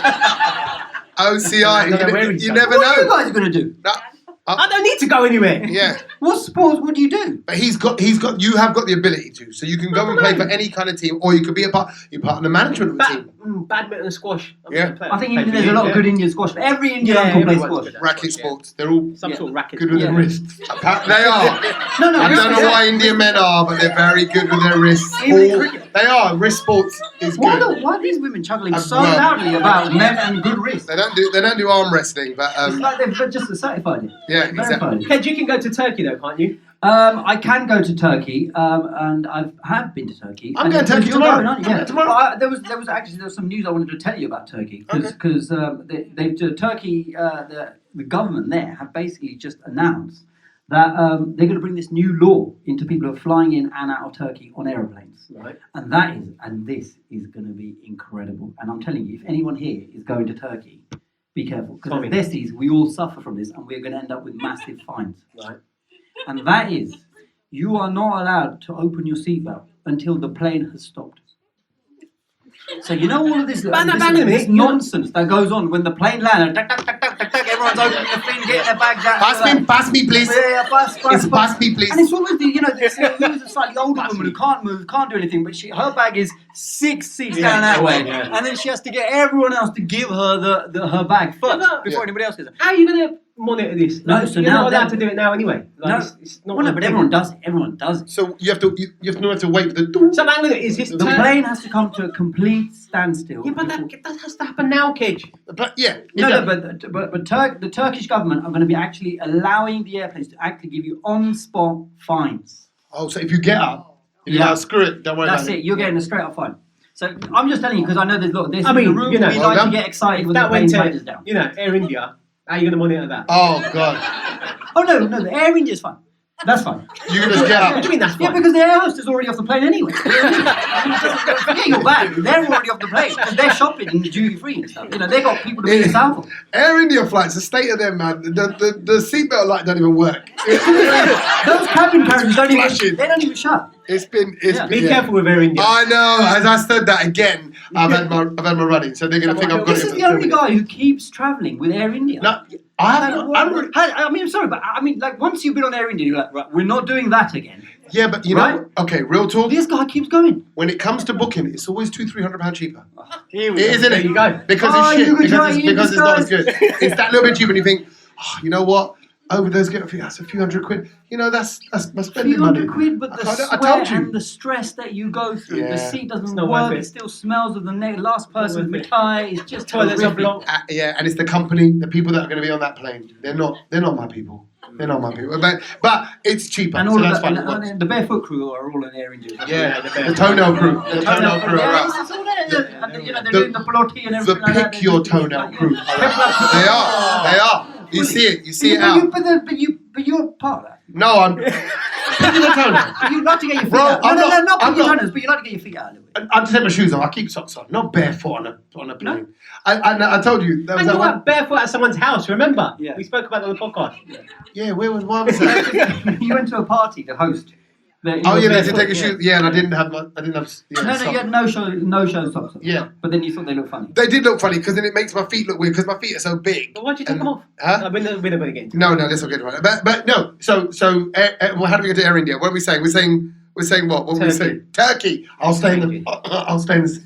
OCI, I don't know where he's you going. never What are you know. guys going to do? No, I don't need to go anywhere. yeah, What sports would you do? but you have got the ability to, so you can go and play for any kind of team, or you could be you're part of the management of the team. Badminton and squash. Yeah. I think there's a lot of good Indian squash. But every Indian uncle plays everyone's squash. good at Racket squash, yeah. sports, they're all Some sort of racket. good with Yeah. their wrists. They are. No, I don't know cricket. why Indian men are, but they're very good with their wrists. Even cricket. They are. Wrist sports is Why good. are these women chuckling so well- loudly about men and good wrists? They don't do arm wrestling, but It's like they've just certified it. yeah, Verified exactly. it. Ked, you can go to Turkey though, can't you? I can go to Turkey, and I have been to Turkey. I'm And going to Turkey you're tomorrow. going, aren't you? I'm Yeah. going tomorrow. There was some news I wanted to tell you about Turkey because Turkey, the government there have basically just announced that they're going to bring this new law into people who are flying in and out of Turkey on aeroplanes. Right. And this is going to be incredible. And I'm telling you, if anyone here is going to Turkey, be careful because Tommy. this is we all suffer from this, and we're going to end up with massive fines. Right. And that is, you are not allowed to open your seatbelt until the plane has stopped. So you know all of this, this nonsense that goes on when the plane lands, everyone's opening the thing, getting their bags out. Pass me, please. Yeah, Pass me, please. And it's always this a slightly older woman who can't move, can't do anything, but her bag is 6 seats down that way, yeah. and then she has to get everyone else to give her her bag first no. before Yeah. anybody else does it. How are you going to monitor this? No, Like, so you're now not allowed then- to do it now anyway. Like, No. it's not. Well, no, but everyone does it. Everyone does it. So you have to wait for the. So hang on, is this The plane has to come to a complete standstill. Yeah, but that has to happen now, Kid. But yeah, The Turkish government are going to be actually allowing the airplanes to actually give you on-spot fines. oh, so if you get up, you're Yeah. like, screw it, don't worry That's about it. You're getting a straight-up fine. So I'm just telling you because I know there's a lot. There's I mean, in the room. you know, we well like to done. get excited when That the plane went touches to, down. Air India. How are you going to monitor that? Oh god, Oh no, the Air India's fine. That's fine. you can just get What do up. you mean that's Yeah, fine? because the air host is already off the plane anyway. Forget your bag. They're already off the plane because they're shopping in the duty free and stuff. You know, they got people to be in South of. Air India flights, the state of them, man. The seatbelt light don't even work. Those cabin carriages don't even. Flashing. They don't even shut. It's been. Be careful with Air India. I know. As I said that again, I've had my running, so they're going to think I've got This it. is the only guy who keeps travelling with Air India. No, I haven't. I'm sorry, but I mean, like, once you've been on Air India, you're like, right, we're not doing that again. Yeah, but you know, okay, real talk. This guy keeps going. When it comes to booking, it's always £200-300 cheaper. Here we It go. is, isn't There it? you go. Because Oh, it's shit. you could try Because it's not as this, good. It's that little bit cheaper, and you think, oh, you know what? Over those get that's a few £100. You know, that's my spending money. £300, but the I told sweat you. and the stress that you go through. Yeah. The seat doesn't not work. worth It it. still smells of the last person's worth it. mithai. It's just Toilets are horrific. blocked. Yeah, and it's the company, the people that are going to be on that plane. They're not my people. They're not my people. But it's cheaper, And so all that's of fine. and the barefoot crew are all in Air India. Yeah, the the toenail crew. The toenail crew are Yeah, out. it's all there. And, you know, they're The- doing the peloti and The everything like that. pick your toenail crew. They are. You see it. You see it out. But you're part of that. No, I'm picking the toenail. You like to get your feet Bro, out. I'm No, not- not I'm your not- toenails, but you like to get your feet out a little bit. I just take my shoes off. I keep socks on, not barefoot on a plane. I told you there was And that you one. went barefoot at someone's house, remember? Yeah. We spoke about it on the podcast. Yeah, where was that? You went to a party to host. Oh yeah, they had to take a shoe. Yeah, and I didn't have. Yeah, No, socks. you had no show socks on. Yeah. But then you thought they looked funny. They did look funny because then it makes my feet look weird because my feet are so big. But why'd you take And- them off? Huh? We're not going to get into it. No, let's not get into it. But no. So well, how do we get to Air India? What are we saying? We're saying what? What were we Turkey. saying? Turkey. I'll stay in the. I'll stay in the.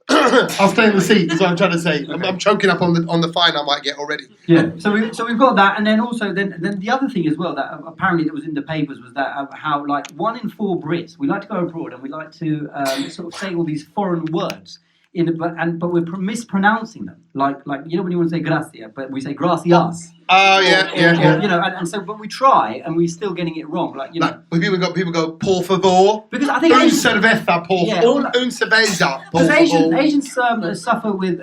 I'll stay in the seat. Is what I'm trying to say. I'm choking up on the fine I might get already. Yeah. So we've got that, and then also then the other thing as well that apparently that was in the papers was that how like 1 in 4 Brits we like to go abroad and we like to sort of say all these foreign words but we're mispronouncing them like you know when you want to say gracia but we say gracias. Oh yeah. You know, and so but we try and we're still getting it wrong. Like you know, Like people go por favor. because I think Un Asians, cerveza por Yeah. un cerveza por because favor. Asians suffer with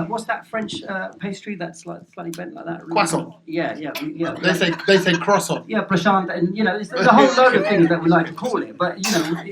what's that French pastry that's like slightly bent like that? Croissant. Yeah. They say croissant. Yeah, prashant, and you know, there's a whole load of things that we like to call it, but you know,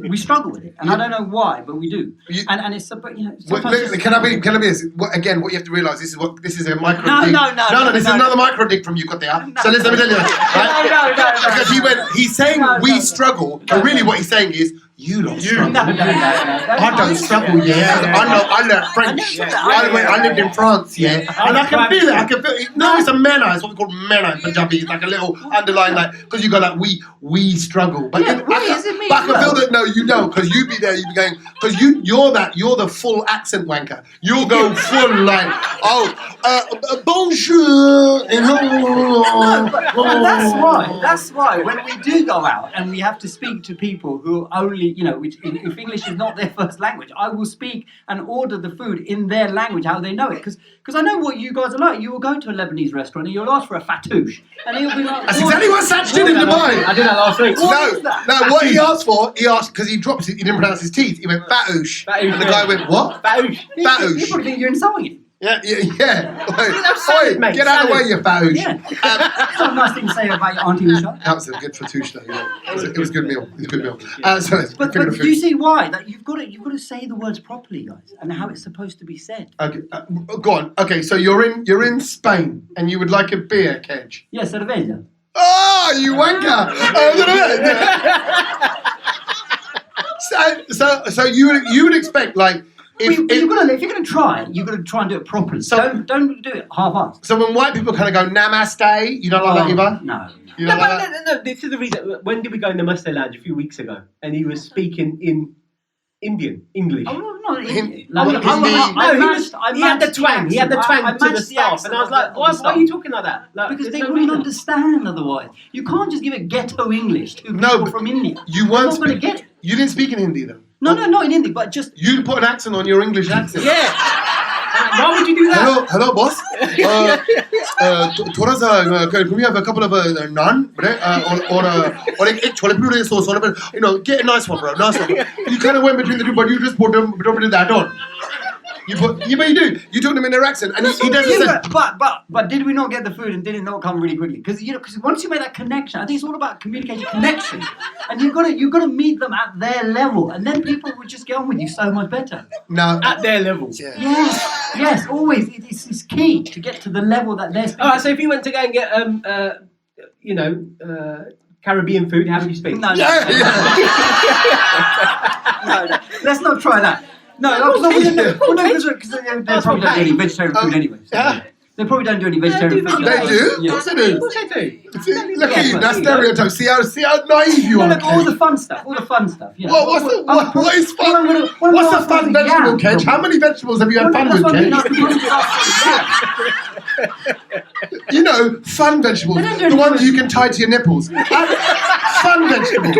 we struggle with it, and I don't know why, but we do. And it's but you know, sometimes it's- Can I be this? Again, what you have to realise this is a micro No, dig. no, This is no. another micro dig from you, got there. So listen, let me tell you. Right? No. Because he's saying No, we no. struggle, but really what he's saying is you lot struggle. No. I don't struggle, yeah. I learned French. I lived in France, yeah. And I can feel it. No, it's a mena. It's what we call mena in Punjabi. It's like a little underline, like, because you go like, we struggle. But Yeah, why is it me but I as can well? feel that, no, you don't, because you be there, you be going, because you're the full accent wanker. You'll go full like, bonjour, and That's why when we do go out and we have to speak to people who only, you know, if English is not their first language, I will speak and order the food in their language, how they know it. Because I know what you guys are like. You will go to a Lebanese restauant and you'll ask for a fatouche. And he'll be like, That's exactly what Satch did in Dubai. I did that last week. What is that? No, what he asked because he dropped it, he didn't pronounce his teeth. He went fatouche. Fatouche, And the guy went, what? Fatouche. You Fatouche. probably think you're insulting him. Yeah. salad, Oi, mate, get out of the way, salad. you fatouche. Yeah. It's not a nice thing to say about your auntie Usha. That was a good fatouche though. Yeah. It was a good meal. It was a good meal. Sorry, But figure of do food. you see why? That you've got to say the words properly, guys, and how it's supposed to be said. Okay, go on. Okay, so you're in Spain and you would like a beer, Kedge. Yeah, cerveza. Oh, you wanker! So you would expect like if you're gonna try, you've got to try and do it properly. So- don't do it half-assed. so when white people kind of go namaste, you don't like that either. No. You No, don't like that? no, this is the reason. When did we go in the Namaste Lounge? A few weeks ago. And he was speaking in English. Oh, no, not Hindi. Like, Hindi. He had the twang. He had the twang to the staff. And I was like, why are you talking like that? Like, Because there's they no wouldn't reason. understand otherwise. You can't just give it ghetto English to No, people but from India. You They're weren't. not going to get it. You didn't speak in Hindi though. No, not in Hindi, but just... You put an accent on your English accent. Yeah. Why would you do that? Hello, boss. थोड़ा सा can we have a couple of naan, or एक chole bhature sauce on it, you know, get a nice one, bro, nice one. You kind of went between the two, but you just put that on. You do. You took them in their accent, and he doesn't say. But did we not get the food and did it not come really quickly? Because once you make that connection, I think it's all about communication, connection, and you've got to meet them at their level, and then people will just get on with you so much better. No, At their level. yeah. Yes, always. It's key to get to the level that they're speaking. All right, so if you went to go and get, Caribbean food. How do you speak? No, no, Yeah, no, no. Let's not try that. No, because they probably don't do any vegetarian food anyway. So they probably don't do any vegetarian food. They do. Of Yeah. course they do. Of course I do. See, look at you. but- That's stereotype. See how naive you No, are. look, all Kate. the fun stuff. All the fun stuff. Yeah. What is fun? What's a fun vegetable, Kedge? How many vegetables have you had fun with, Kedge? You know, fun vegetables. The ones you can tie to your nipples. Fun vegetables.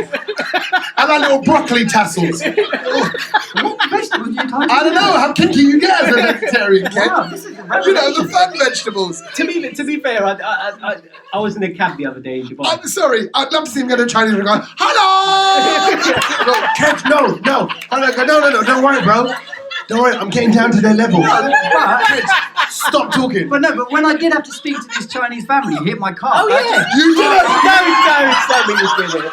I like little broccoli tassels. What vegetables do you type? I don't know how kinky you get as a vegetarian, Kedge. Wow, this is a You know, the fun vegetables. To be fair, I was in a cab the other day in Dubai. I'm sorry, I'd love to see him go to Chinese and go, hello! Kedge, no. I'm like, no, don't worry, bro. Don't worry, I'm getting down to their level. Kedge, stop talking. But when I did have to speak to this Chinese family, who hit my car. Oh yeah. You did it! Don't be this with it.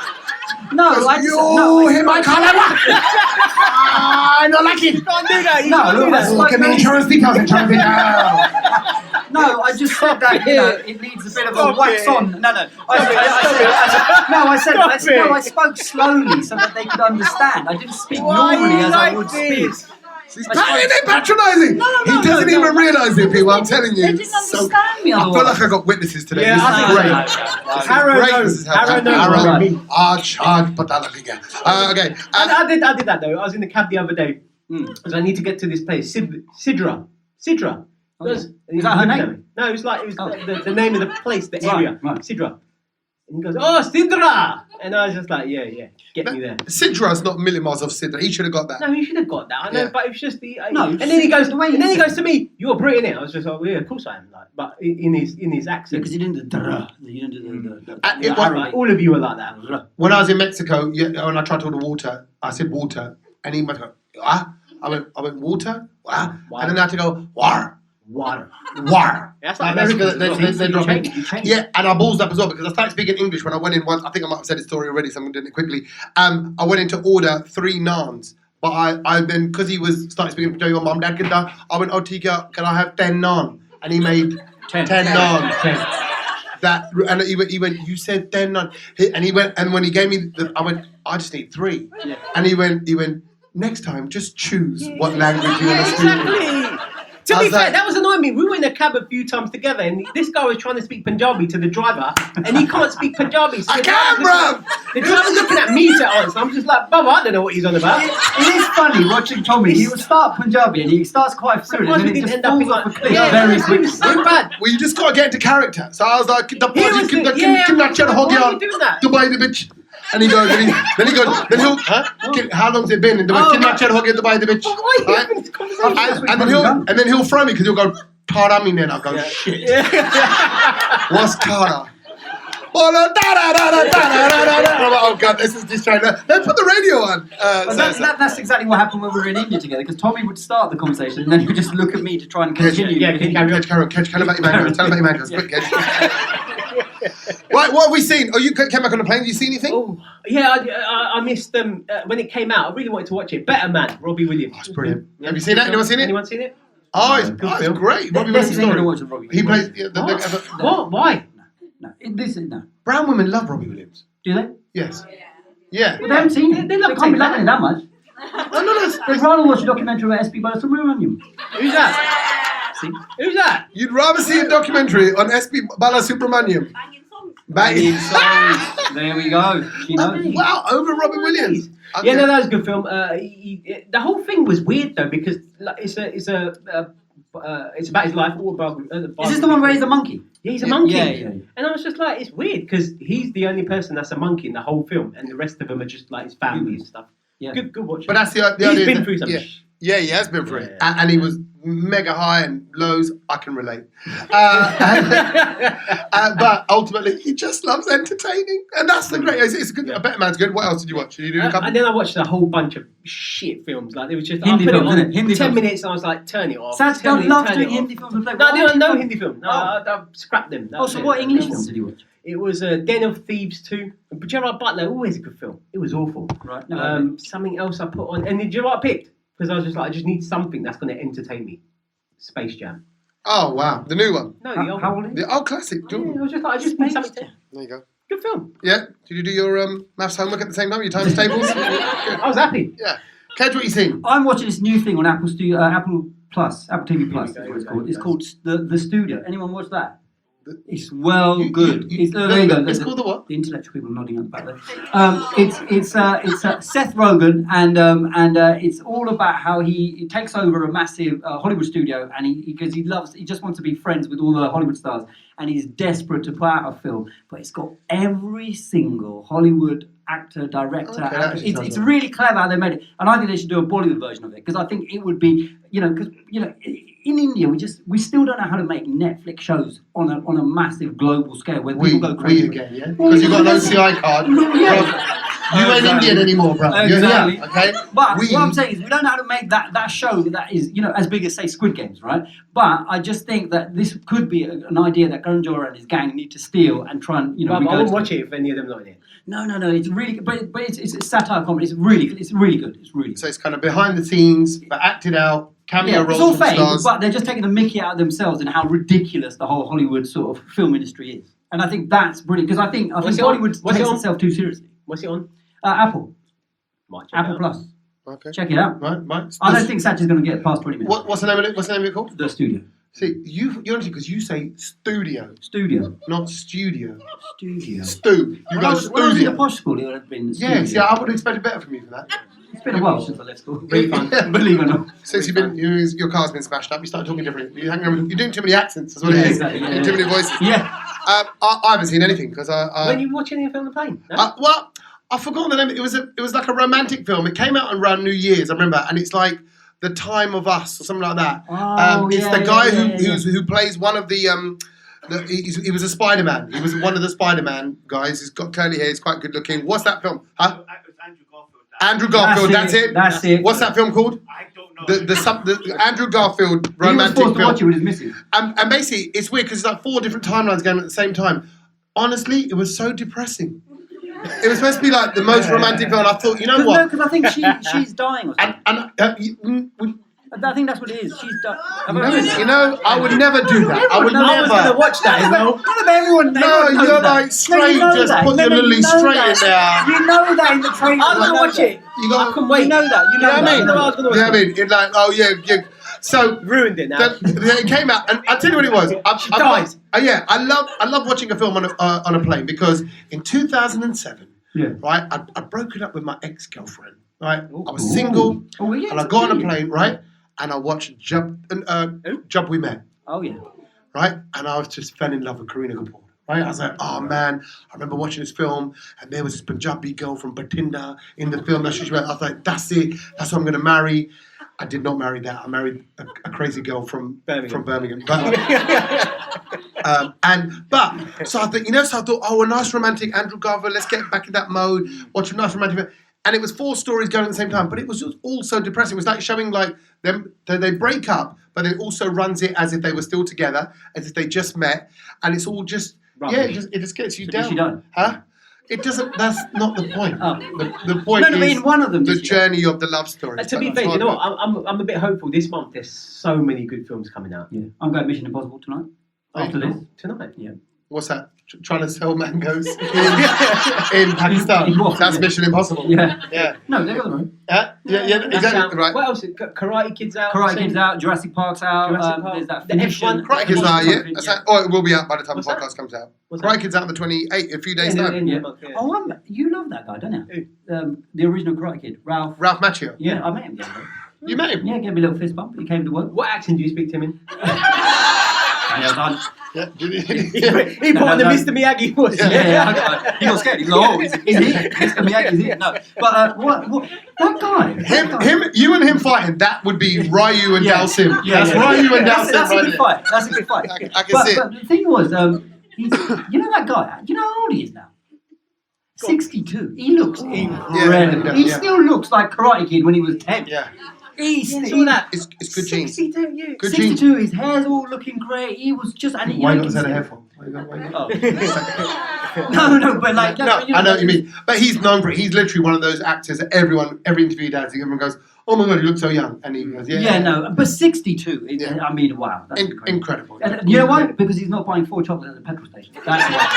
No, I just You hit my car like what? I don't like it. Can't do that. You No, can't do that. Oh, give me insurance details. No, I just said that it needs a bit of a Stop wax it. on. No. I spoke slowly so that they could understand. I didn't speak normally as I would speak. He's patronising. He doesn't even realise it, people. I'm telling you. They didn't understand me I feel otherwise. like I got witnesses today. Yeah, This I is think great. so. This is Harrow great. knows. This is Harrow knows what I mean. Okay. I did that though. I was in the cab the other day because I need to get to this place, Sidra. Oh, yeah. Is that her name? No, it was the name of the place, the area, Right. Sidra. And he goes, "Oh, Sidra," and I was just like, "Yeah, get me there." Sidra's not million miles off Sidra. He should have got that. No, he should have got that. I know, Yeah. but it was just the. No, and then he goes, the way he he said goes to me, "You're Brit, innit?" I was just like, well, "Yeah, of course I am." Like, but in his accent. Because you didn't do you didn't do the It was- Right, all of you are like that. When I was in Mexico, when I tried to order water, I said water, and he must go, ah? I went water? Ah? And then I had to go, war. Water. That's like because American they drop it. You changed. Yeah, and I ballsed up as well because I started speaking English when I went in once. I think I might have said this story already, so I'm doing it quickly. I went in to order 3 naans, but I then, because he was started speaking to your mom, dad, I went, oh, Tika, can I have 10 naan? And he made 10 naan. That, and he went, you said 10 naan. And he went, and when he gave me, I went, I just need 3. Yeah. And he went, next time, just choose what language you want to speak in. Exactly. To I be was fair, like- that was annoying me. We were in a cab a few times together, and this guy was trying to speak Punjabi to the driver, and he can't speak Punjabi. So I the can, driver's bruv! The driver's looking at me to answer. I'm just like, Bubba, I don't know what he's on about. It is funny watching Tommy. He will start Punjabi and he starts quite fluent and then it just falls off a cliff very quickly. So bad. Well, you just got to get into character. So I was like, the He was body, the- yeah, why are you doing that? Dubai the bitch. And he goes, then he'll, huh? How long's it been in Dubai? Oh, Kidnap Dubai the bitch. Why are you Right? having this conversation? And then he'll throw me because he'll go, Tara me then. I'll go, shit. What's Tara? Oh, God, this is distracting. Let's put the radio on. But that's exactly what happened when we were in India together because Tommy would start the conversation and then he would just look at me to try and continue. Yeah, can you carry on? Catch, tell about your mangoes. Tell about your mangoes. Quick, Catch. Right, what have we seen? Oh, you came back on the plane. Did you see anything? Oh, yeah, I missed them when it came out. I really wanted to watch it. Better Man, Robbie Williams. It's brilliant. Have you seen that? Anyone seen it? Anyone seen it? Oh, it's Good it's film. great. Robbie This Williams' is even story. watch Robbie. He plays. What? Why? No. Brown women love Robbie Williams. Do they? Yes. Yeah. Well, they haven't seen it. They They love can't be taking loving it that much. They'd rather watch a documentary about SB Balasubramaniam. Who's that? See? Who's that? You'd rather see a documentary on SP Balasubramaniam. Banging songs. Banging songs. There we go. She knows. Wow, over Robbie Williams. Yeah, no, that was a good film. The whole thing was weird though because like, it's about his life. Is this the one where he's a monkey? Yeah, he's a monkey. Yeah. And I was just like, it's weird because he's the only person that's a monkey in the whole film, and the rest of them are just like his family and stuff. Yeah. Good watch. But that's the He's idea. been through some Yeah. shit. Yeah, he has been through it. Yeah. And he was mega high and lows. I can relate. But ultimately, he just loves entertaining. And that's the great. It's good. A Better Man's good. What else did you watch? Did you do a couple? And then I watched a whole bunch of shit films. Like, it was just, Hindi I put films, it on innit? Hindi 10 films. minutes and I was like, turn it off. Sats 10 don't minutes, love turn doing it off. Hindi films. Like, No, I why? don't know Hindi film. No, Oh. I scrapped them. Oh, so what English films did you watch? It was Den of Thieves 2. But Gerard Butler, always a good film. It was awful. Right. No, Something else I put on. And did you know what I picked? Because I was just like, I just need something that's going to entertain me. Space Jam. Oh, wow. The new one. No, the old how old is The old classic. Yeah, I was just like, I just need something to... There you go. Good film. Yeah? Did you do your maths homework at the same time? Your times tables? Good. I was happy. Yeah. Kedge, what you seen? I'm watching this new thing on Apple Plus, Apple TV Plus. Is what it's called. It's called the Studio. Anyone watch that? It's good. It's called the what? The intellectual people nodding at the back there. It's Seth Rogen, and it's all about how he takes over a massive Hollywood studio, and because he just wants to be friends with all the Hollywood stars, and he's desperate to put out a film, but it's got every single Hollywood actor, director. Okay, it's really clever how they made it, and I think they should do a Bollywood version of it because I think it would be, because in India we still don't know how to make Netflix shows on a massive global scale where people go crazy. We again, yeah? Because you've got an OCI card. You ain't Indian anymore, bro. Exactly. You're here, okay? But what I'm saying is we don't know how to make that show that is, as big as, say, Squid Games, right? But I just think that this could be an idea that Karan Johar and his gang need to steal and try and, But I won't watch it if any of them not in it. No, it's really good. But it's satire comedy. It's really good. It's really good. So it's kind of behind the scenes, but acted out, cameo roles it's all from fake, stars. but they're just taking the mickey out of themselves and how ridiculous the whole Hollywood sort of film industry is. And I think that's brilliant because I think Hollywood takes itself too seriously. What's it on? Apple. Might check Apple it out. Plus. Okay. Check it out. Right. I don't think Satch is going to get past 20 minutes. What's the name of it? What's the name of it called? The Studio. See, you're honestly, because you say studio, not studio. Studio. Stu. You When go I was in the studio. posh school, it would have been Yeah, Studio. see, I would have expected better from you for that. It's been a while since I left school. Refund. Believe it or not. Since your car's been smashed up, you start talking differently. You're doing too many accents, is what Yeah, it is. exactly, yeah, You're doing too many voices. Yeah. I haven't seen anything because When you watch anything on the plane? No? well, I've forgotten the name. It was like a romantic film. It came out around New Year's, I remember, and it's like The Time of Us or something like that. It's the guy who plays one of the he was a Spider-Man. He was one of the Spider-Man guys. He's got curly hair. He's quite good looking. What's that film? Huh? Andrew Garfield. That's it. That's it. What's that film called? I don't know. The Andrew Garfield He was romantic forced to film. watch it with his missus. And basically, it's weird because it's like 4 different timelines going at the same time. Honestly, it was so depressing. It was supposed to be like the most romantic film. I thought, you know No, what? because I think she's dying or something. I think that's what it is. She's dying. I would never do that. I would I was going to never. watch that, Everyone No, you're like straight. Just put your lily straight in there. You know that in the trailer. I'm going to watch it. You got. I couldn't wait. You know that. You You know what I mean? I know I was gonna watch You know what I it. mean? It's like, oh yeah. So Ruined it now. it came out, and I'll tell you what it was. dies. I love watching a film on a plane because in 2007, right, I'd broken up with my ex-girlfriend. Right, I was single, and I got on a plane, right, and I watched Job We Met. Oh yeah. Right, and I was just fell in love with Kareena Kapoor. Right, I was like, oh man, I remember watching this film, and there was this Punjabi girl from Batinda in the film. I was like, that's it. That's who I'm going to marry. I did not marry that. I married a crazy girl from Birmingham. But, so I thought, oh, a nice romantic Andrew Garfield. Let's get back in that mode. Watch a nice romantic film. And it was 4 stories going at the same time, but it was just all so depressing. It was like showing like them, they break up, but it also runs it as if they were still together, as if they just met, and it's all just it just gets you down. Is she done? Huh? It doesn't. That's not the point. Oh. The point No, I mean, is one of them. the journey of the love story. To be fair, you know what? I'm a bit hopeful. This month, there's so many good films coming out. Yeah, I'm going Mission Impossible tonight. After this. Tonight? Yeah. What's that? Trying to sell mangoes in Pakistan. That's Mission Impossible. Yeah. Yeah. No, they're the room. Yeah, That's exactly out. right. What else? Karate Kid's out. Karate Kid's out. Jurassic Park's out. Jurassic Park. There's that The Finishing. F1. Karate Kid's out, yeah. That's out. Oh, it will be out by the time What's the that? podcast comes out. What's Karate that? Kid's out on the 28th, a few days time. Yeah. Yeah. Oh, you love that guy, don't you? The original Karate Kid, Ralph. Ralph Macchio. Yeah, I met him the other day. You met him? Yeah, gave me a little fist bump. He came to work. What accent do you speak to him in? Yeah, done. Yeah. He put on the Mr. Miyagi voice. Yeah. He got scared. He was like, oh, he's here. Mr. Miyagi's here. No, but what? That guy. You and him fighting, that would be Ryu and Dal Sim. That's Ryu and Dal Sim That's a right good there. fight. That's a good fight. I can see it. But the thing was, you know that guy? You know how old he is now? 62. He looks incredible. Yeah, He yeah. still looks like Karate Kid when he was 10. Yeah. He's Saw that. It's good genes. 62, you. Good genes. 62. His hair's all looking great. He was just. And Why you not can set a see- hair for? Oh. No, but like. No, I know what you mean. But he's known for it. He's literally one of those actors that every interview he does, everyone goes, oh my God, you look so young. And he goes, Yeah, no, but 62. Yeah. I mean, wow. That's Incredible. And you know why? Because he's not buying 4 chocolates at the petrol station. That's why.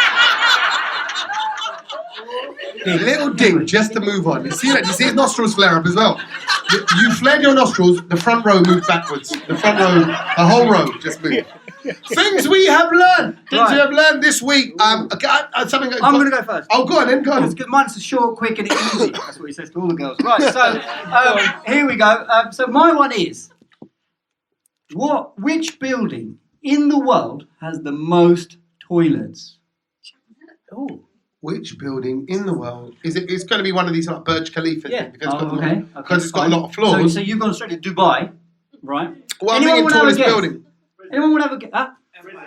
Little ding, just to move on. You see that? You see his nostrils flare up as well. You flared your nostrils, the front row moved backwards. The front row, the whole row just moved. Things we have learned. Things we have learned this week. Okay, something. I'm going to go first. Oh, go on then, go on. Because mine's short, quick, and easy. That's what he says to all the girls. Right, so here we go. So my one is, which building in the world has the most toilets? Oh. Which building in the world is it? It's going to be one of these like Burj Khalifa thing because it's got a lot of floors. So you've gone straight to Dubai, right? Well, I'm thinking tallest building. Anyone would have a guess?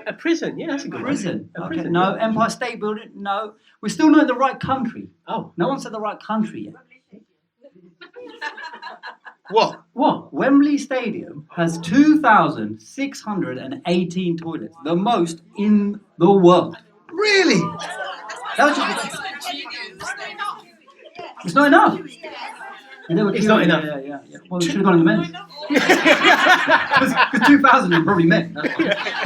A prison, yeah, that's a good prison. one. A Okay, prison. no. Empire State Building, no. We're still not in the right country. Oh. No one said the right country yet. What? Wembley Stadium has 2,618 toilets, the most in the world. Really? That was just, it's not enough. It's not enough. Yeah. Well, we should have gone in the men's. Because 2,000 are probably men.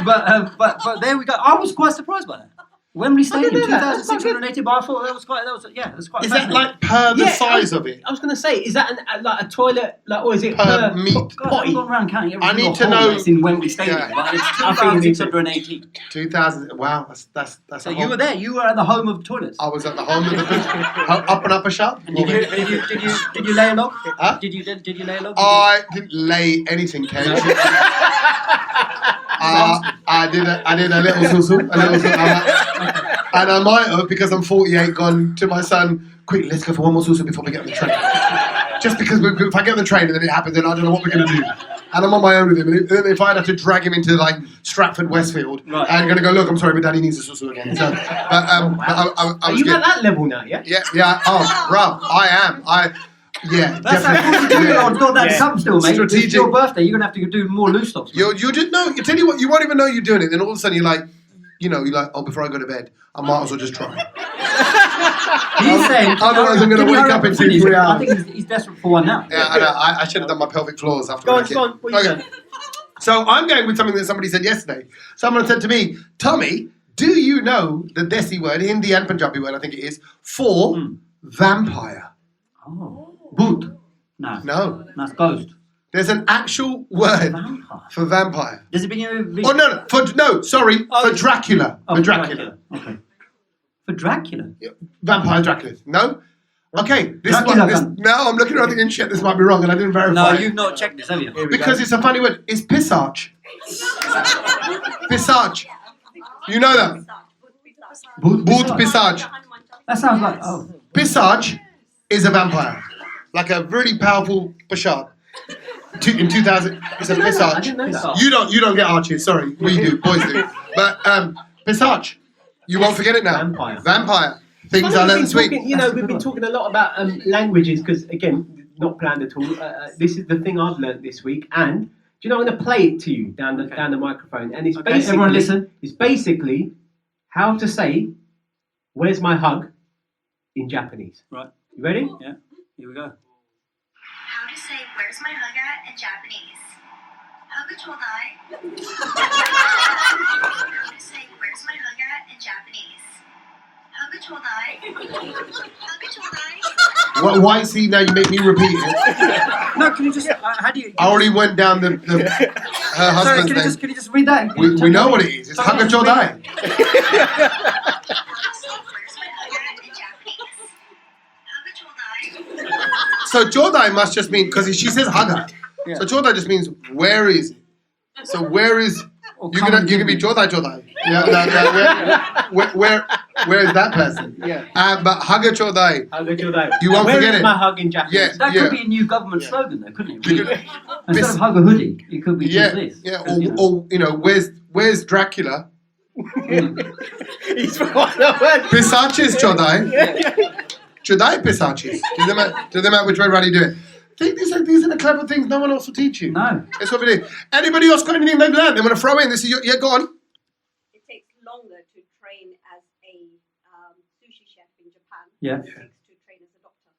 But there we go. I was quite surprised by that. Wembley Stadium, 2,680. But I thought that was quite. That's quite. Is that like per the size of it? I was going to say, is that like a toilet, like, or is it Per meat? God, I've potty? gone around counting every I need single to hole know- that's in Wembley Stadium. Yeah. But it's I think we need to- 2,680. 2,000. Wow, that's. So you were there. You were at the home of toilets. I was at the home of the up and upper shop. And did you lay a log? Huh? Did you lay a log? I didn't lay anything, Ken. I did a little susu, and I might have, because I'm 48, gone to my son, quick, let's go for one more susu before we get on the train. Just because if I get on the train and then it happens, then I don't know what we're going to do. And I'm on my own with him. And if I'd have to drag him into like Stratford, Westfield, I'm going to go, look, I'm sorry, but Daddy needs a susu again. So, I Are was you good. at that level now, yeah? Yeah. Oh, bruv, I am. Yeah, That's definitely. how I've got that sum still, mate. Strategic. It's your birthday. You're gonna have to do more loose stops. You just know. You tell you what. You won't even know you're doing it. Then all of a sudden you're like, you're like, oh, before I go to bed, I might as well just try. He's saying. Otherwise, I'm gonna wake up in 2-3 hours. I think he's desperate for one now. Yeah, I know. I should have done my pelvic floors after. Go my on, kid. go on. What are you Okay. doing? So I'm going with something that somebody said yesterday. Someone said to me, Tommy, do you know the Desi word, Hindi and Punjabi word, I think it is, for vampire? Oh. Boot. No. That's ghost. There's an actual word Vampire. for vampire. Does it begin with? Oh no, for Dracula. Oh, For Dracula. Okay. For Dracula. Vampire Dracula. No? Okay. Dracula. No, I'm looking around thinking, shit, this might be wrong, and I didn't verify No, it. you've not checked this, have you? Because it's a funny word. It's pisarch. Pisarch. You know that? Boot pisarch. That sounds like Pisarch is a vampire. Like a really powerful pashad. In 2000, it's a I pisarch. didn't know that. You don't get arches, sorry. We do, boys do. But pisarch. You won't forget it now. Vampire. Things I learned this week. We've been talking a lot about languages because, again, not planned at all. This is the thing I've learned this week, and do you know I'm going to play it to you down the microphone, and it's basically everyone listen. It's basically how to say "Where's my hug" in Japanese. Right. You ready? Yeah. Here we go. How to say "Where's my hug at" in Japanese? Hug chodai. How to say "Where's my hug at" in Japanese? Hug chodai. Hug chodai. Why see now you make me repeat it? No, can you just? How do you? I already went down her Sorry, husband's can name. you just read that? We know what it is. It's Hugga Chodai. How to say "Where's my hug at" in Japanese? Hug chodai. So Chodai must just mean, because she says Hugga. Yeah. So Chodai just means, where is it? So where is, you can be Chodai Chodai. Yeah, where is that person? Yeah. But Hugga Chodai. Hug chodai. You won't Where forget is it. my hug in Japanese? Yeah. That could be a new government slogan, though, couldn't You it? could- Instead of hug a hoodie, it could be just this. Yeah, You know. or where's Dracula? He's forgotten the word. Pisachis Chodai. Chodai Pisachis. Do them out which way Ruddy do it. I think these are the clever things no one else will teach you. No. That's what we do. Anybody else got anything they've learned? They want to throw in. This is yeah, go on. It takes longer to train as a sushi chef in Japan Yeah. than it takes to train as a doctor.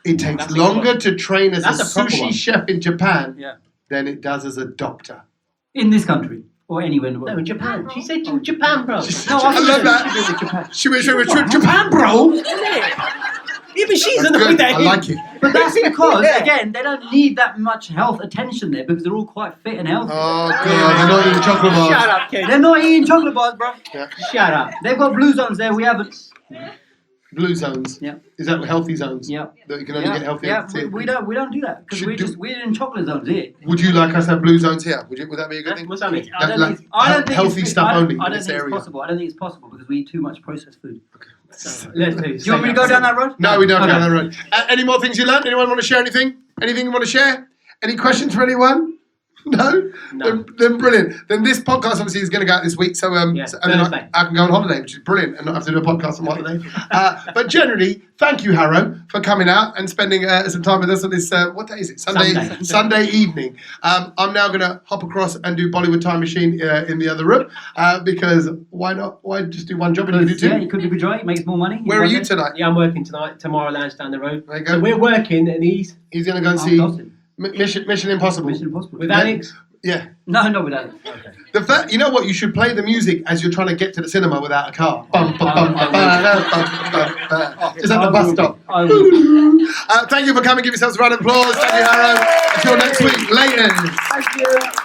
It takes That's longer to train as That's a a proper sushi one. chef in Japan Yeah. than it does as a doctor. In this country or anywhere in the No, world. in Japan. She said Japan, bro. I love that. Japan. She went Japan, bro. Give me she's That's another good. day. I like it. But that's because, again, they don't need that much health attention there because they're all quite fit and healthy. Oh, God. They're not eating chocolate bars. Shut up, kid. They're not eating chocolate bars, bro. Shut up. They've got blue zones there. We haven't. Blue zones. Yeah. Is that healthy zones? Yeah. That you can only get healthy. Yeah, we don't do that because we're in chocolate zones here. Would you like us to have blue zones here? Would that be a good thing? What's that mean? I don't Like, think healthy it's, stuff only I in don't this think area. it's possible. I don't think it's possible because we eat too much processed food. Let's do. Do you want me to go down that road? No, we don't go Okay. down that road. Any more things you learned? Anyone want to share anything? Anything you want to share? Any questions for anyone? No? No. Then brilliant. Then this podcast obviously is going to go out this week, so, and then Thursday. I can go on holiday, which is brilliant, and not have to do a podcast on holiday. But generally, thank you, Harrow, for coming out and spending some time with us on this, what day is it? Sunday evening. I'm now going to hop across and do Bollywood Time Machine in the other room, because why not? Why just do one job and you can do two? Yeah, you could do joy, makes more money. Where are you tonight? Yeah, I'm working tonight. Tomorrowland's down the road. There you go. So we're working, and he's He's going to go and see Mission Impossible. Mission Impossible. with Alex. Yeah. No, not with that. Okay. You know what? You should play the music as you're trying to get to the cinema without a car. Bum, bum, bum, bum, bum, bum, bum. Just at the bus stop. I will. Thank you for coming. Give yourselves a round of applause. Thank you, Harrow. Until next week. Later. Thank you.